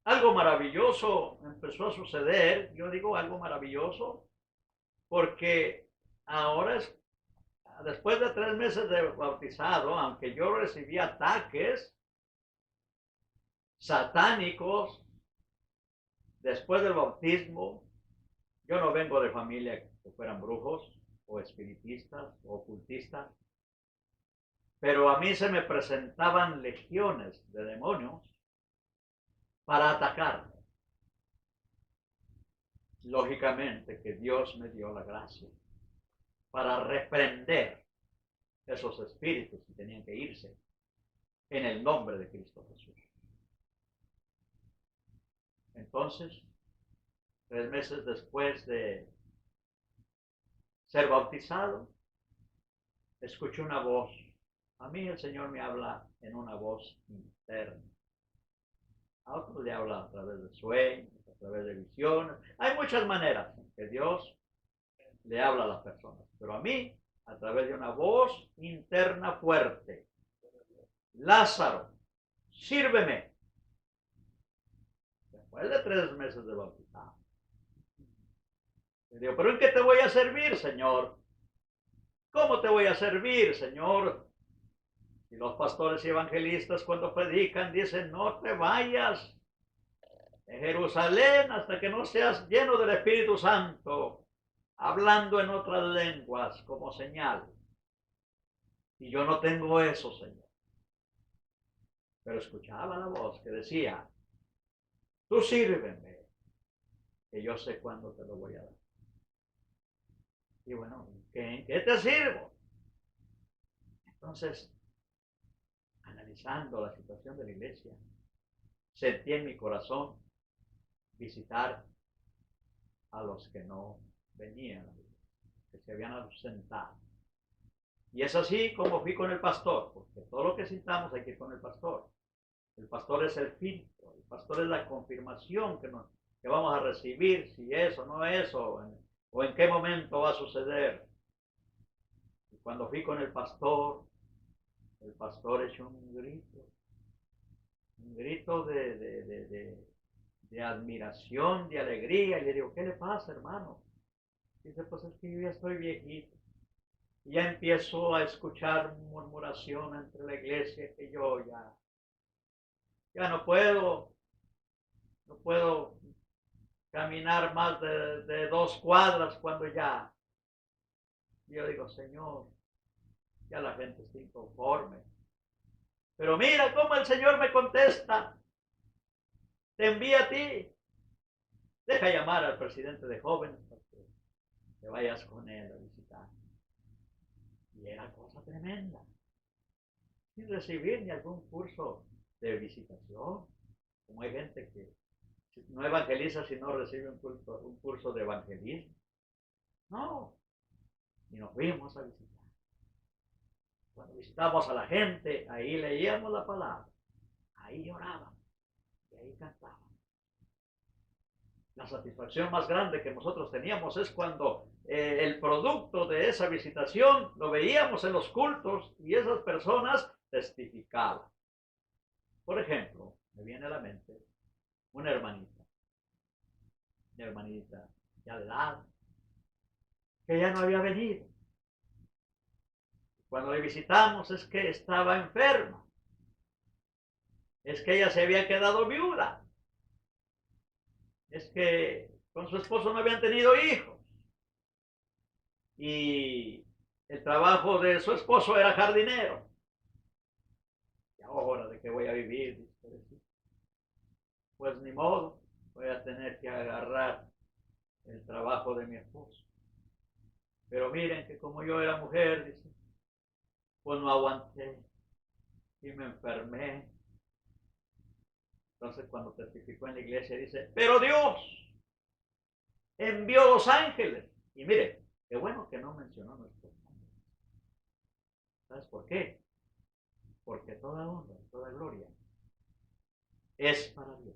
Algo maravilloso empezó a suceder. Yo digo algo maravilloso porque ahora después de 3 meses de bautizado, aunque yo recibí ataques satánicos después del bautismo, yo no vengo de familia que fueran brujos o espiritistas o ocultistas, pero a mí se me presentaban legiones de demonios para atacarme. Lógicamente que Dios me dio la gracia para reprender esos espíritus que tenían que irse en el nombre de Cristo Jesús. Entonces, 3 meses después de ser bautizado, escuché una voz. A mí el Señor me habla en una voz interna. A otros le habla a través de sueños, a través de visiones. Hay muchas maneras en que Dios le habla a las personas, pero a mí a través de una voz interna fuerte. Lázaro, sírveme. Después de 3 meses de bautizado. Le digo, ¿pero en qué te voy a servir, Señor? ¿Cómo te voy a servir, Señor? Y los pastores y evangelistas cuando predican dicen, no te vayas de Jerusalén hasta que no seas lleno del Espíritu Santo, hablando en otras lenguas como señal. Y yo no tengo eso, Señor. Pero escuchaba la voz que decía, tú sírveme, que yo sé cuándo te lo voy a dar. Y bueno, ¿en qué te sirvo? Entonces, analizando la situación de la iglesia, sentí en mi corazón visitar a los que no venían, que se habían ausentado. Y es así como fui con el pastor, porque todo lo que sintamos hay que ir con el pastor. El pastor es el filtro, el pastor es la confirmación que vamos a recibir, si es o no es, o en qué momento va a suceder. Y cuando fui con el pastor echó un grito de admiración, de alegría, y le digo, ¿qué le pasa, hermano? Dice, pues es que yo ya estoy viejito. Y ya empiezo a escuchar murmuración entre la iglesia que yo ya no puedo caminar más de 2 cuadras cuando ya. Yo digo, Señor, ya la gente está inconforme. Pero mira cómo el Señor me contesta. Te envía a ti. Deja llamar al presidente de jóvenes para que te vayas con él a visitar. Y era cosa tremenda. Sin recibir ni algún curso de visitación. Como hay gente que no evangeliza si no recibe un curso de evangelismo. No. Y nos fuimos a visitar. Cuando visitamos a la gente, ahí leíamos la palabra. Ahí lloraban. Y ahí cantaban. La satisfacción más grande que nosotros teníamos es cuando el producto de esa visitación lo veíamos en los cultos y esas personas testificaban. Por ejemplo, me viene a la mente una hermanita ya de edad, que ya no había venido. Cuando le visitamos es que estaba enferma, es que ella se había quedado viuda, es que con su esposo no habían tenido hijos y el trabajo de su esposo era jardinero. ¿Y ahora de qué voy a vivir? Pues ni modo, voy a tener que agarrar el trabajo de mi esposo. Pero miren que como yo era mujer, dice, pues no aguanté y me enfermé. Entonces cuando testificó en la iglesia dice, pero Dios envió 2 ángeles. Y mire, qué bueno que no mencionó nuestros nombres. ¿Sabes por qué? Porque toda honra, toda gloria es para Dios,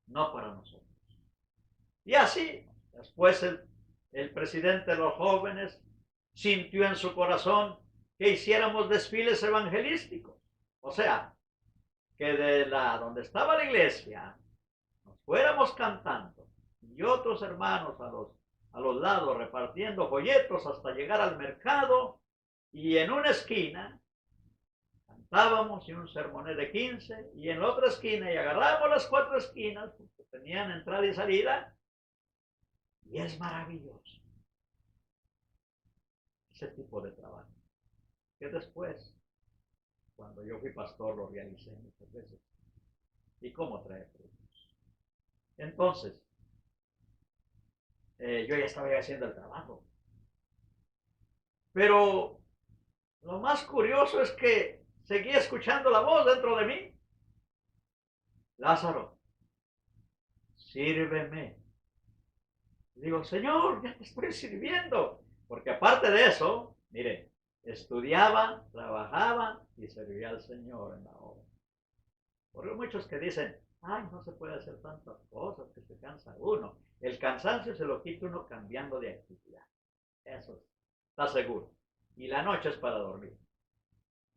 no para nosotros. Y así, después el presidente de los jóvenes sintió en su corazón que hiciéramos desfiles evangelísticos. O sea, que de donde estaba la iglesia nos fuéramos cantando y otros hermanos a los lados repartiendo folletos hasta llegar al mercado, y en una esquina cantábamos y un sermoné de 15, y en la otra esquina, y agarrábamos las 4 esquinas porque tenían entrada y salida, y es maravilloso ese tipo de trabajo que después, cuando yo fui pastor, lo realicé muchas veces. ¿Y cómo trae frutos? Entonces, yo ya estaba haciendo el trabajo. Pero lo más curioso es que seguía escuchando la voz dentro de mí. Lázaro, sírveme. Digo, Señor, ya te estoy sirviendo. Porque aparte de eso, mire, estudiaba, trabajaba y servía al Señor en la obra. Porque hay muchos que dicen, ay, no se puede hacer tantas cosas, que se cansa uno. El cansancio se lo quita uno cambiando de actividad. Eso está seguro. Y la noche es para dormir.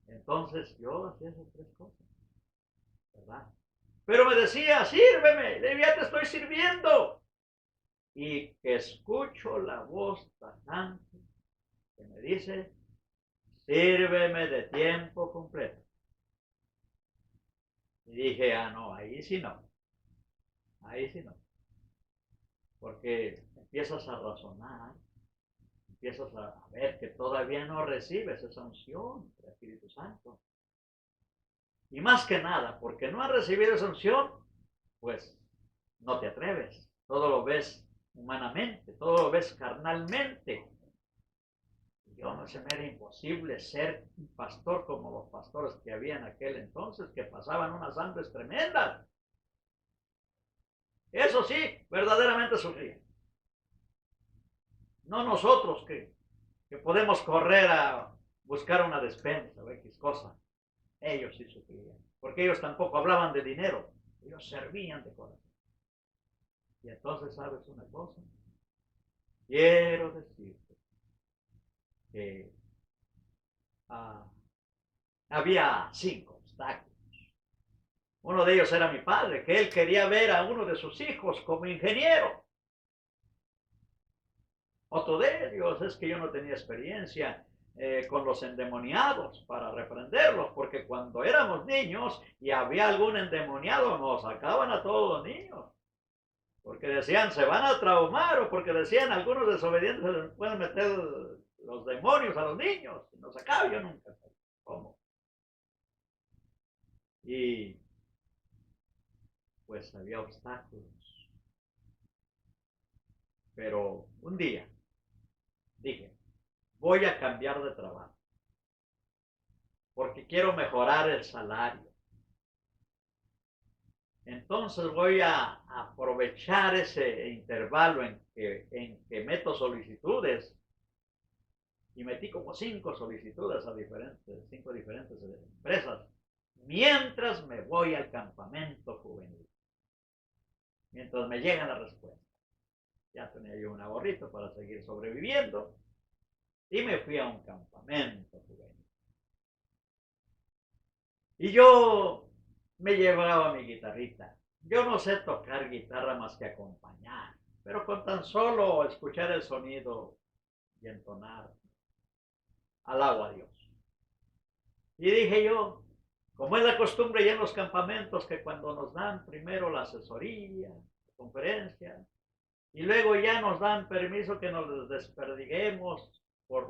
Entonces yo hacía esas 3 cosas, ¿verdad? Pero me decía, sírveme, ya te estoy sirviendo. Y que escucho la voz tajante que me dice, sírveme de tiempo completo. Y dije, ah, no, ahí sí no. Ahí sí no. Porque empiezas a razonar, empiezas a ver que todavía no recibes esa unción del Espíritu Santo. Y más que nada, porque no has recibido esa unción, pues no te atreves. Todo lo ves humanamente, todo lo ves carnalmente. Yo no se me era imposible ser un pastor como los pastores que había en aquel entonces, que pasaban unas hambres tremendas. Eso sí, verdaderamente sufrían. No nosotros que podemos correr a buscar una despensa o X cosa. Ellos sí sufrían, porque ellos tampoco hablaban de dinero, ellos servían de corazón. Y entonces, ¿sabes una cosa? Quiero decirte que había 5 obstáculos. Uno de ellos era mi padre, que él quería ver a uno de sus hijos como ingeniero. Otro de ellos es que yo no tenía experiencia con los endemoniados para reprenderlos, porque cuando éramos niños y había algún endemoniado, nos sacaban a todos los niños, porque decían se van a traumar, o porque decían algunos desobedientes se les pueden meter los demonios a los niños, y nos sacaban. Yo nunca sé cómo. Y pues había obstáculos, pero un día dije, voy a cambiar de trabajo, porque quiero mejorar el salario. Entonces voy a aprovechar ese intervalo en que meto solicitudes, y metí como 5 solicitudes a 5 diferentes empresas, mientras me voy al campamento juvenil, mientras me llega la respuesta. Ya tenía yo un ahorrito para seguir sobreviviendo, y me fui a un campamento juvenil. Y yo me llevaba mi guitarrita. Yo no sé tocar guitarra más que acompañar, pero con tan solo escuchar el sonido y entonar, alabo a Dios. Y dije yo, como es la costumbre ya en los campamentos, que cuando nos dan primero la asesoría, la conferencia, y luego ya nos dan permiso que nos desperdiguemos por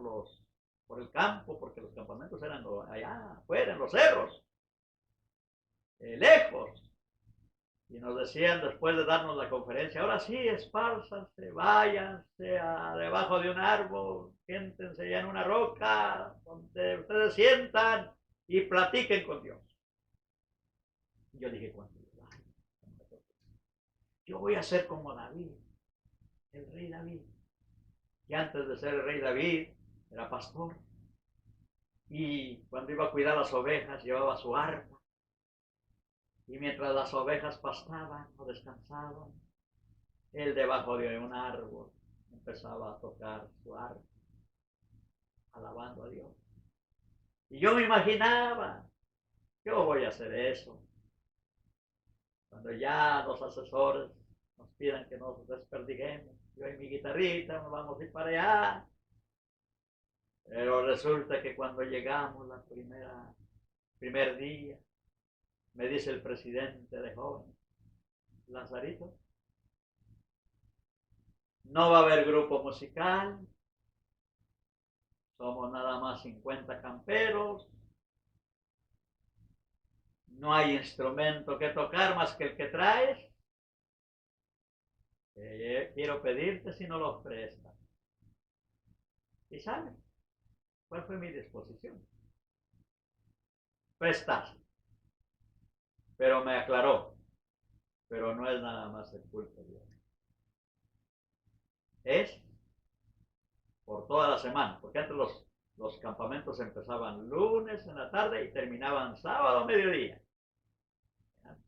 el campo, porque los campamentos eran allá afuera, en los cerros, lejos. Y nos decían, después de darnos la conferencia, ahora sí, espárzanse, váyanse debajo de un árbol, siéntense ya en una roca, donde ustedes sientan y platiquen con Dios. Y yo dije, ¿cuánto? Yo voy a ser como David, el rey David, que antes de ser el rey David era pastor. Y cuando iba a cuidar las ovejas, llevaba su arpa. Y mientras las ovejas pastaban o descansaban, él debajo de un árbol empezaba a tocar su arpa, alabando a Dios. Y yo me imaginaba, yo voy a hacer eso. Cuando ya los asesores nos pidan que nos desperdiguemos, yo y mi guitarrita nos vamos a ir para allá. Pero resulta que cuando llegamos primer día, me dice el presidente de jóvenes, Lazarito, no va a haber grupo musical, somos nada más 50 camperos, no hay instrumento que tocar más que el que traes. Quiero pedirte si no los prestas. ¿Y sabes cuál fue mi disposición? Prestas. Pero me aclaró, pero no es nada más el culto de Dios. Es por toda la semana, porque antes los campamentos empezaban lunes en la tarde y terminaban sábado a mediodía.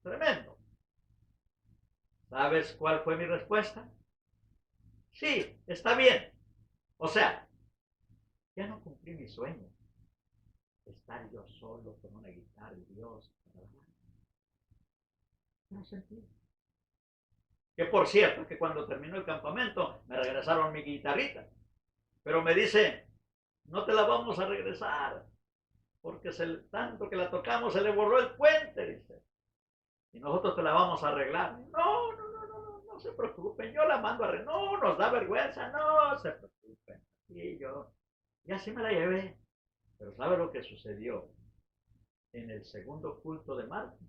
Tremendo. ¿Sabes cuál fue mi respuesta? Sí, está bien. O sea, ya no cumplí mi sueño. Estar yo solo con una guitarra y Dios. No sentí. Que por cierto, que cuando terminó el campamento me regresaron mi guitarrita. Pero me dice, no te la vamos a regresar, porque tanto que la tocamos se le borró el puente, dice. Y nosotros te la vamos a arreglar. No se preocupen, yo la mando a arreglar. No, nos da vergüenza, no se preocupen. Y así me la llevé. Pero ¿sabe lo que sucedió? En el segundo culto de Marta,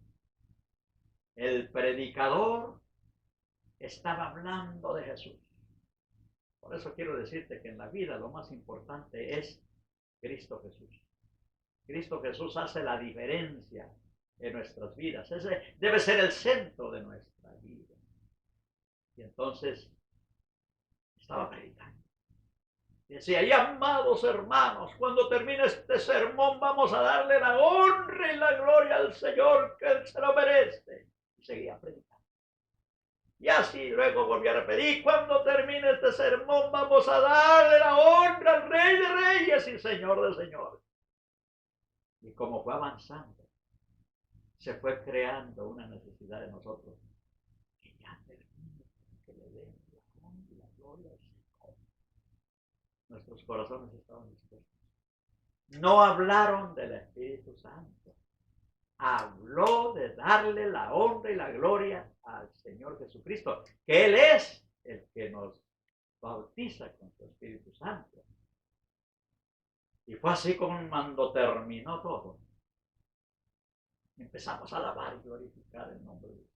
el predicador estaba hablando de Jesús. Por eso quiero decirte que en la vida lo más importante es Cristo Jesús. Cristo Jesús hace la diferencia en nuestras vidas. Ese debe ser el centro de nuestra vida. Y entonces estaba predicando. Decía, y amados hermanos, cuando termine este sermón vamos a darle la honra y la gloria al Señor, que Él se lo merece. Y seguía predicando. Y así luego volví a repetir, cuando termine este sermón vamos a darle la honra al Rey de Reyes y Señor de Señores. Y como fue avanzando, se fue creando una necesidad de nosotros, que ya termine, que le den la honra y la gloria al Señor. Nuestros corazones estaban dispuestos. No hablaron del Espíritu Santo. Habló de darle la honra y la gloria al Señor Jesucristo, que Él es el que nos bautiza con su Espíritu Santo. Y fue así como cuando terminó todo. Empezamos a alabar y glorificar el nombre de Dios.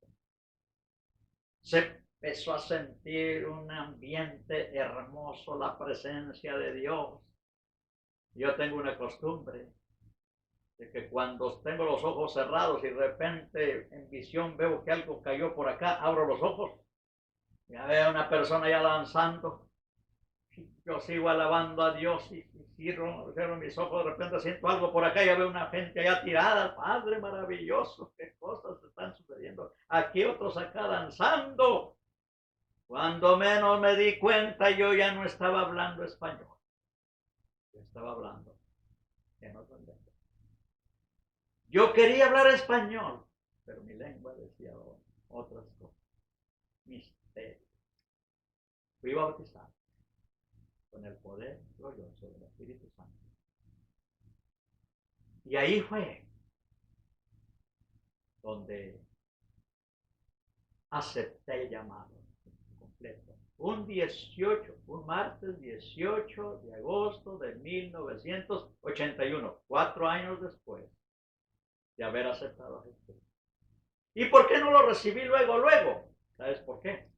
Se empezó a sentir un ambiente hermoso, la presencia de Dios. Yo tengo una costumbre de que cuando tengo los ojos cerrados y de repente en visión veo que algo cayó por acá, abro los ojos, ya veo a una persona ya lanzando, yo sigo alabando a Dios y cierro mis ojos, de repente siento algo por acá, ya veo una gente allá tirada, Padre maravilloso, qué cosas están sucediendo, aquí otros acá danzando. Cuando menos me di cuenta, yo ya no estaba hablando español, yo estaba hablando en otro idioma. Yo quería hablar español, pero mi lengua decía otras cosas. Misterio. Fui bautizado con el poder glorioso del Espíritu Santo. Y ahí fue donde acepté el llamado completo. Un martes 18 de agosto de 1981, 4 años después de haber aceptado a Jesús. ¿Y por qué no lo recibí luego? ¿Sabes por qué?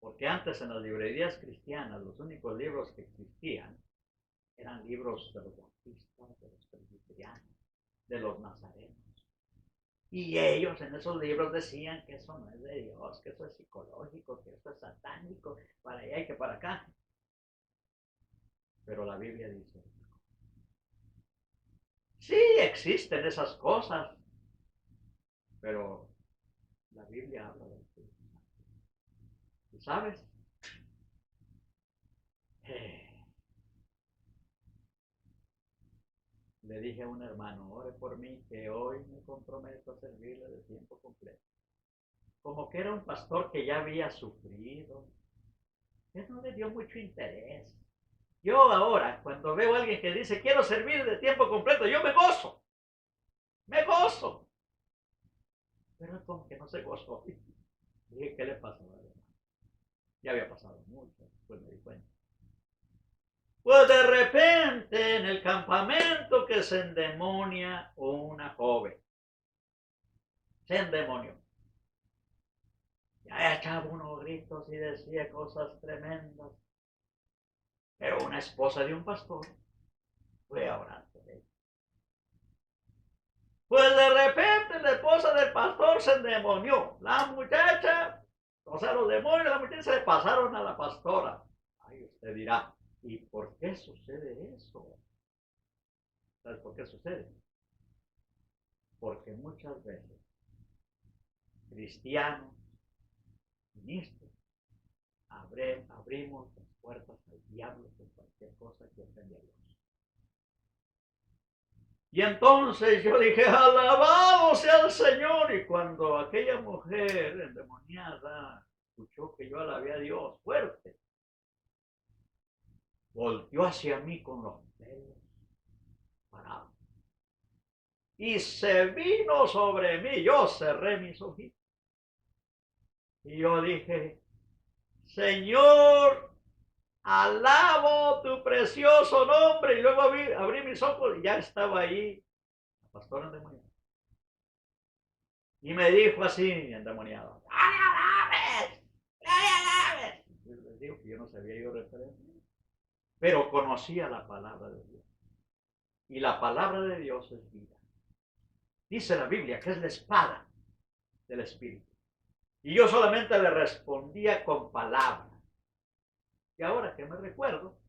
Porque antes en las librerías cristianas los únicos libros que existían eran libros de los bautistas, de los presbiterianos, de los nazarenos. Y ellos en esos libros decían que eso no es de Dios, que eso es psicológico, que eso es satánico, para allá y que para acá. Pero la Biblia dice, sí existen esas cosas, Pero la Biblia habla del Espíritu Santo. ¿Y sabes? Le dije a un hermano, ore por mí, que hoy me comprometo a servirle de tiempo completo. Como que era un pastor que ya había sufrido, que no le dio mucho interés. Yo ahora, cuando veo a alguien que dice, quiero servir de tiempo completo, yo me gozo. Me gozo. Pero es como que no se gozó. Dije, ¿qué le pasó? Ya había pasado mucho, pues me di cuenta. Pues de repente en el campamento que se endemonia una joven. Se endemonió. Ya echaba unos gritos y decía cosas tremendas. Pero una esposa de un pastor fue a orar por ella. Pues de repente la esposa del pastor se endemonió. La muchacha, o sea, los demonios de la muchacha se le pasaron a la pastora. Ay, usted dirá, ¿y por qué sucede eso? ¿Sabes por qué sucede? Porque muchas veces cristianos, ministros, abrimos las puertas al diablo con cualquier cosa que ofende a Dios. Y entonces yo dije, alabado sea el Señor. Y cuando aquella mujer endemoniada escuchó que yo alabé a Dios fuerte, volteó hacia mí con los pelos parados. Y se vino sobre mí. Yo cerré mis ojitos. Y yo dije, Señor, alabo tu precioso nombre. Y luego abrí mis ojos y ya estaba ahí la pastora endemoniada. Y me dijo así, endemoniado, ¡dale alabes! ¡Dale alabes! Yo les digo que yo no sabía yo referencia, pero conocía la palabra de Dios. Y la palabra de Dios es vida. Dice la Biblia que es la espada del Espíritu. Y yo solamente le respondía con palabras. Y ahora que me recuerdo,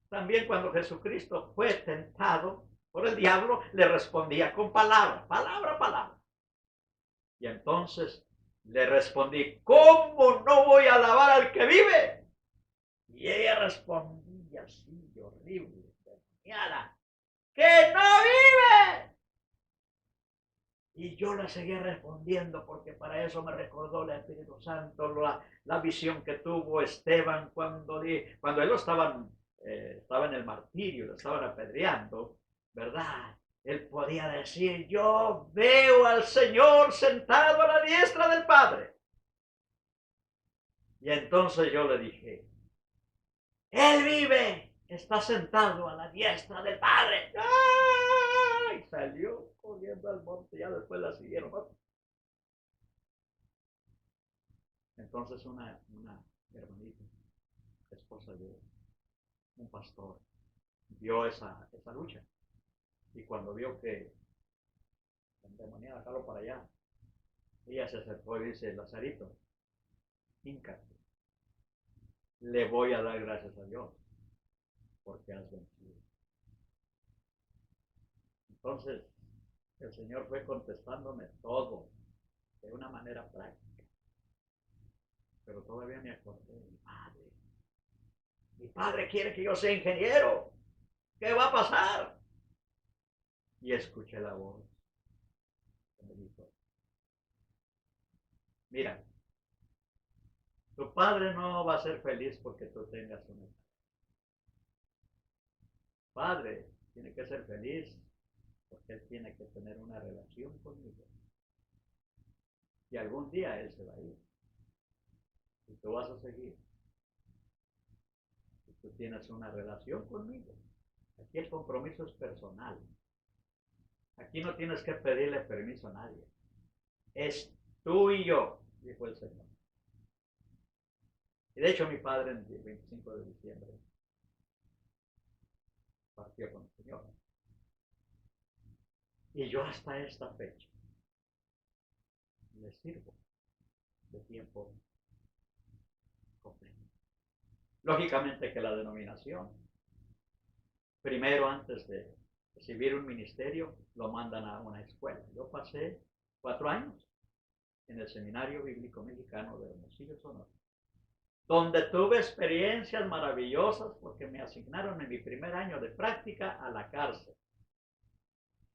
también cuando Jesucristo fue tentado por el diablo, le respondía con palabra, palabra, palabra. Y entonces le respondí, ¿cómo no voy a alabar al que vive? Y ella respondía así, horrible, endemoniada, ¡que no vive! Y yo le seguía respondiendo porque para eso me recordó el Espíritu Santo la visión que tuvo Esteban cuando él estaba en el martirio, lo estaban apedreando, ¿verdad? Él podía decir, yo veo al Señor sentado a la diestra del Padre. Y entonces yo le dije, Él vive, está sentado a la diestra del Padre. ¡Ah! Y salió corriendo al monte, ya después la siguieron. Entonces una hermanita, esposa de un pastor, vio esa lucha. Y cuando vio que la endemoniada jaló para allá, ella se acercó y dice, Lazarito, híncate, le voy a dar gracias a Dios porque has vencido. Entonces el Señor fue contestándome todo de una manera práctica. Pero todavía me acordé de mi padre. Mi padre quiere que yo sea ingeniero. ¿Qué va a pasar? Y escuché la voz que me dijo, mira, tu padre no va a ser feliz porque tú tengas una. Padre tiene que ser feliz porque él tiene que tener una relación conmigo. Y algún día él se va a ir. Y tú vas a seguir. Y tú tienes una relación conmigo. Aquí el compromiso es personal. Aquí no tienes que pedirle permiso a nadie. Es tú y yo, dijo el Señor. Y de hecho mi padre el 25 de diciembre partió con el Señor. Y yo hasta esta fecha le sirvo de tiempo completo. Lógicamente que la denominación, primero antes de recibir un ministerio, lo mandan a una escuela. Yo pasé 4 años en el Seminario Bíblico Mexicano de Hermosillo, Sonora, donde tuve experiencias maravillosas porque me asignaron en mi primer año de práctica a la cárcel.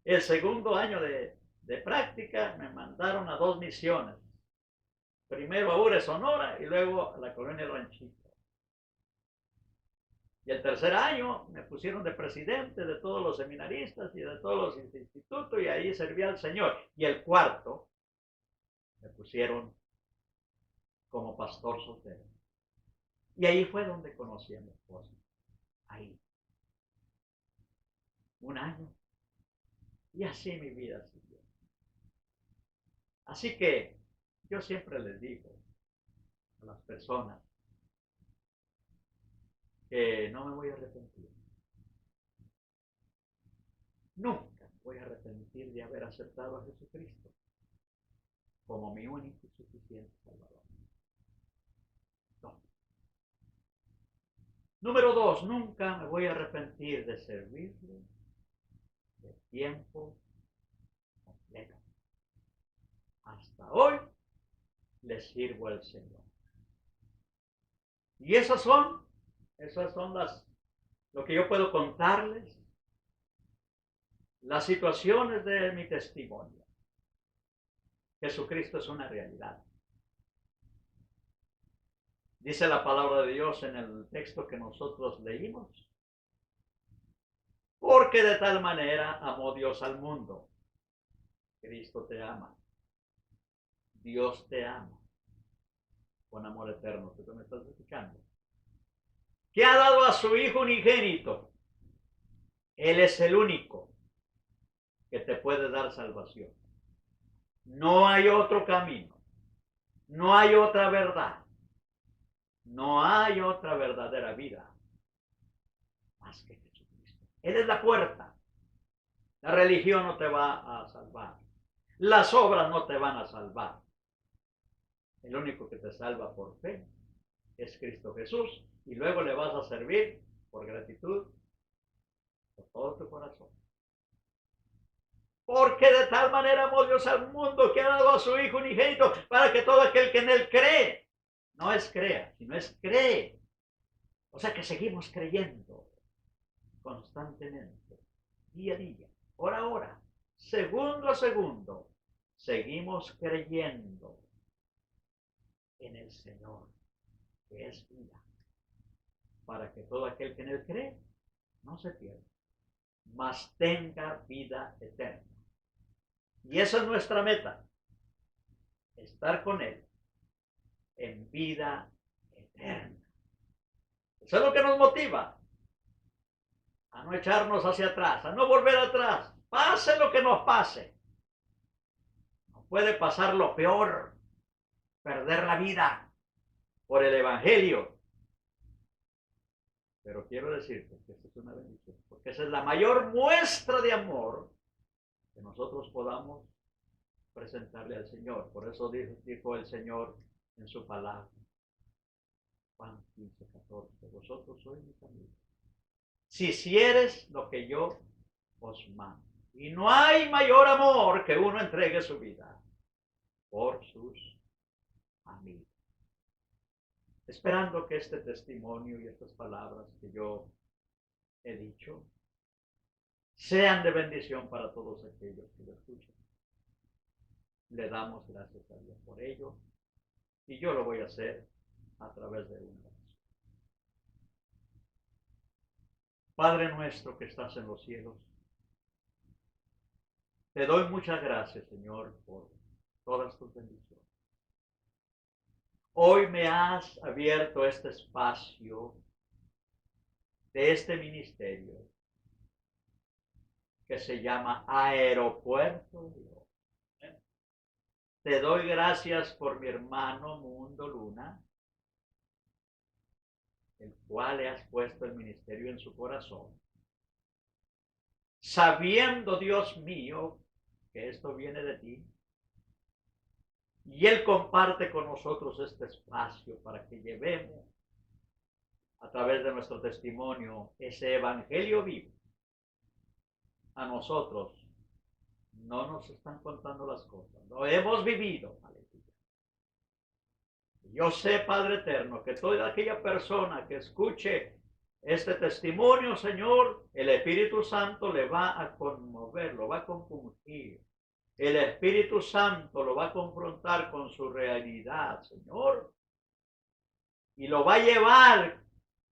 El segundo año de práctica me mandaron a 2 misiones. Primero a Ure, Sonora, y luego a la colonia Ranchito. Y el tercer año me pusieron de presidente de todos los seminaristas y de todos los institutos, y ahí servía al Señor. Y el cuarto me pusieron como pastor soltero. Y ahí fue donde conocí a mi esposa. Ahí. 1 año. Y así mi vida siguió. Así que yo siempre les digo a las personas que no me voy a arrepentir. Nunca me voy a arrepentir de haber aceptado a Jesucristo como mi único y suficiente Salvador. No. Número 2, nunca me voy a arrepentir de servirle de tiempo completo. Hasta hoy le sirvo al Señor. Y esas son lo que yo puedo contarles, las situaciones de mi testimonio. Jesucristo es una realidad. Dice la palabra de Dios en el texto que nosotros leímos. Porque de tal manera amó Dios al mundo. Cristo te ama. Dios te ama. Con amor eterno. ¿Tú me estás escuchando? Que ha dado a su Hijo unigénito. Él es el único que te puede dar salvación. No hay otro camino. No hay otra verdad. No hay otra verdadera vida más que Jesucristo. Él es la puerta. La religión no te va a salvar. Las obras no te van a salvar. El único que te salva por fe es Cristo Jesús, y luego le vas a servir por gratitud por todo tu corazón. Porque de tal manera amó Dios al mundo que ha dado a su Hijo unigénito para que todo aquel que en él cree, no es crea, sino es cree. O sea que seguimos creyendo constantemente, día a día, hora a hora, segundo a segundo, seguimos creyendo en el Señor, que es vida, para que todo aquel que en él cree no se pierda, mas tenga vida eterna. Y esa es nuestra meta, estar con él en vida eterna. Eso es lo que nos motiva a no echarnos hacia atrás, a no volver atrás, pase lo que nos pase. Nos puede pasar lo peor, perder la vida por el Evangelio. Pero quiero decirte que esta es una bendición, porque esa es la mayor muestra de amor que nosotros podamos presentarle al Señor. Por eso dijo el Señor en su palabra, Juan 15:14, vosotros sois mi familia, si hicieres lo que yo os mando. Y no hay mayor amor que uno entregue su vida por sus amigos. Esperando que este testimonio y estas palabras que yo he dicho sean de bendición para todos aquellos que lo escuchan. Le damos gracias a Dios por ello, y yo lo voy a hacer a través de una oración. Padre nuestro que estás en los cielos, te doy muchas gracias, Señor, por todas tus bendiciones. Hoy me has abierto este espacio de este ministerio que se llama Aeropuerto de Dios. Te doy gracias por mi hermano Mundo Luna, el cual le has puesto el ministerio en su corazón, sabiendo, Dios mío, que esto viene de ti, y él comparte con nosotros este espacio para que llevemos a través de nuestro testimonio ese evangelio vivo. A nosotros no nos están contando las cosas, lo hemos vivido, aleluya. Yo sé, Padre eterno, que toda aquella persona que escuche este testimonio, Señor, el Espíritu Santo le va a conmover, lo va a compungir. El Espíritu Santo lo va a confrontar con su realidad, Señor. Y lo va a llevar,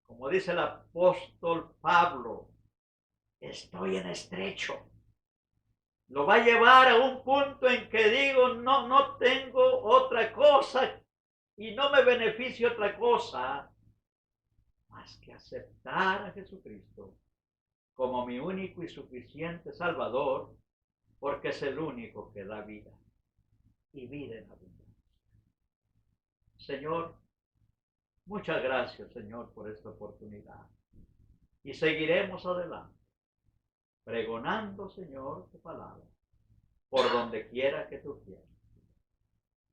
como dice el apóstol Pablo, estoy en estrecho. Lo va a llevar a un punto en que digo, no tengo otra cosa y no me beneficia otra cosa más que aceptar a Jesucristo como mi único y suficiente Salvador, porque es el único que da vida y vida en abundancia. Señor, muchas gracias, Señor, por esta oportunidad. Y seguiremos adelante, pregonando, Señor, tu palabra, por donde quiera que tú quieras.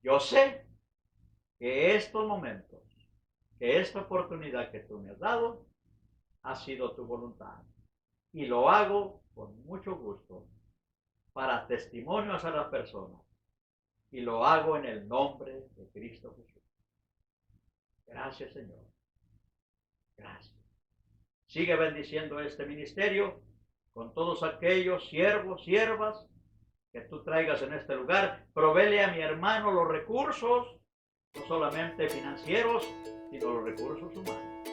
Yo sé que estos momentos, que esta oportunidad que tú me has dado, ha sido tu voluntad. Y lo hago con mucho gusto, para testimonios a las personas. Y lo hago en el nombre de Cristo Jesús. Gracias, Señor. Gracias. Sigue bendiciendo este ministerio con todos aquellos siervos, siervas que tú traigas en este lugar. Provéele a mi hermano los recursos, no solamente financieros, sino los recursos humanos.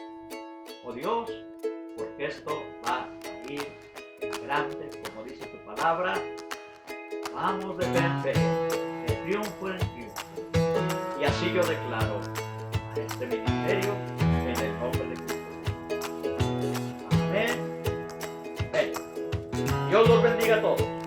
Oh Dios, porque esto va a ir en grande, como dice tu palabra. Vamos de fe en fe, de triunfo en triunfo. Y así yo declaro a este ministerio en el nombre de Cristo. Amén. Amén. Dios los bendiga a todos.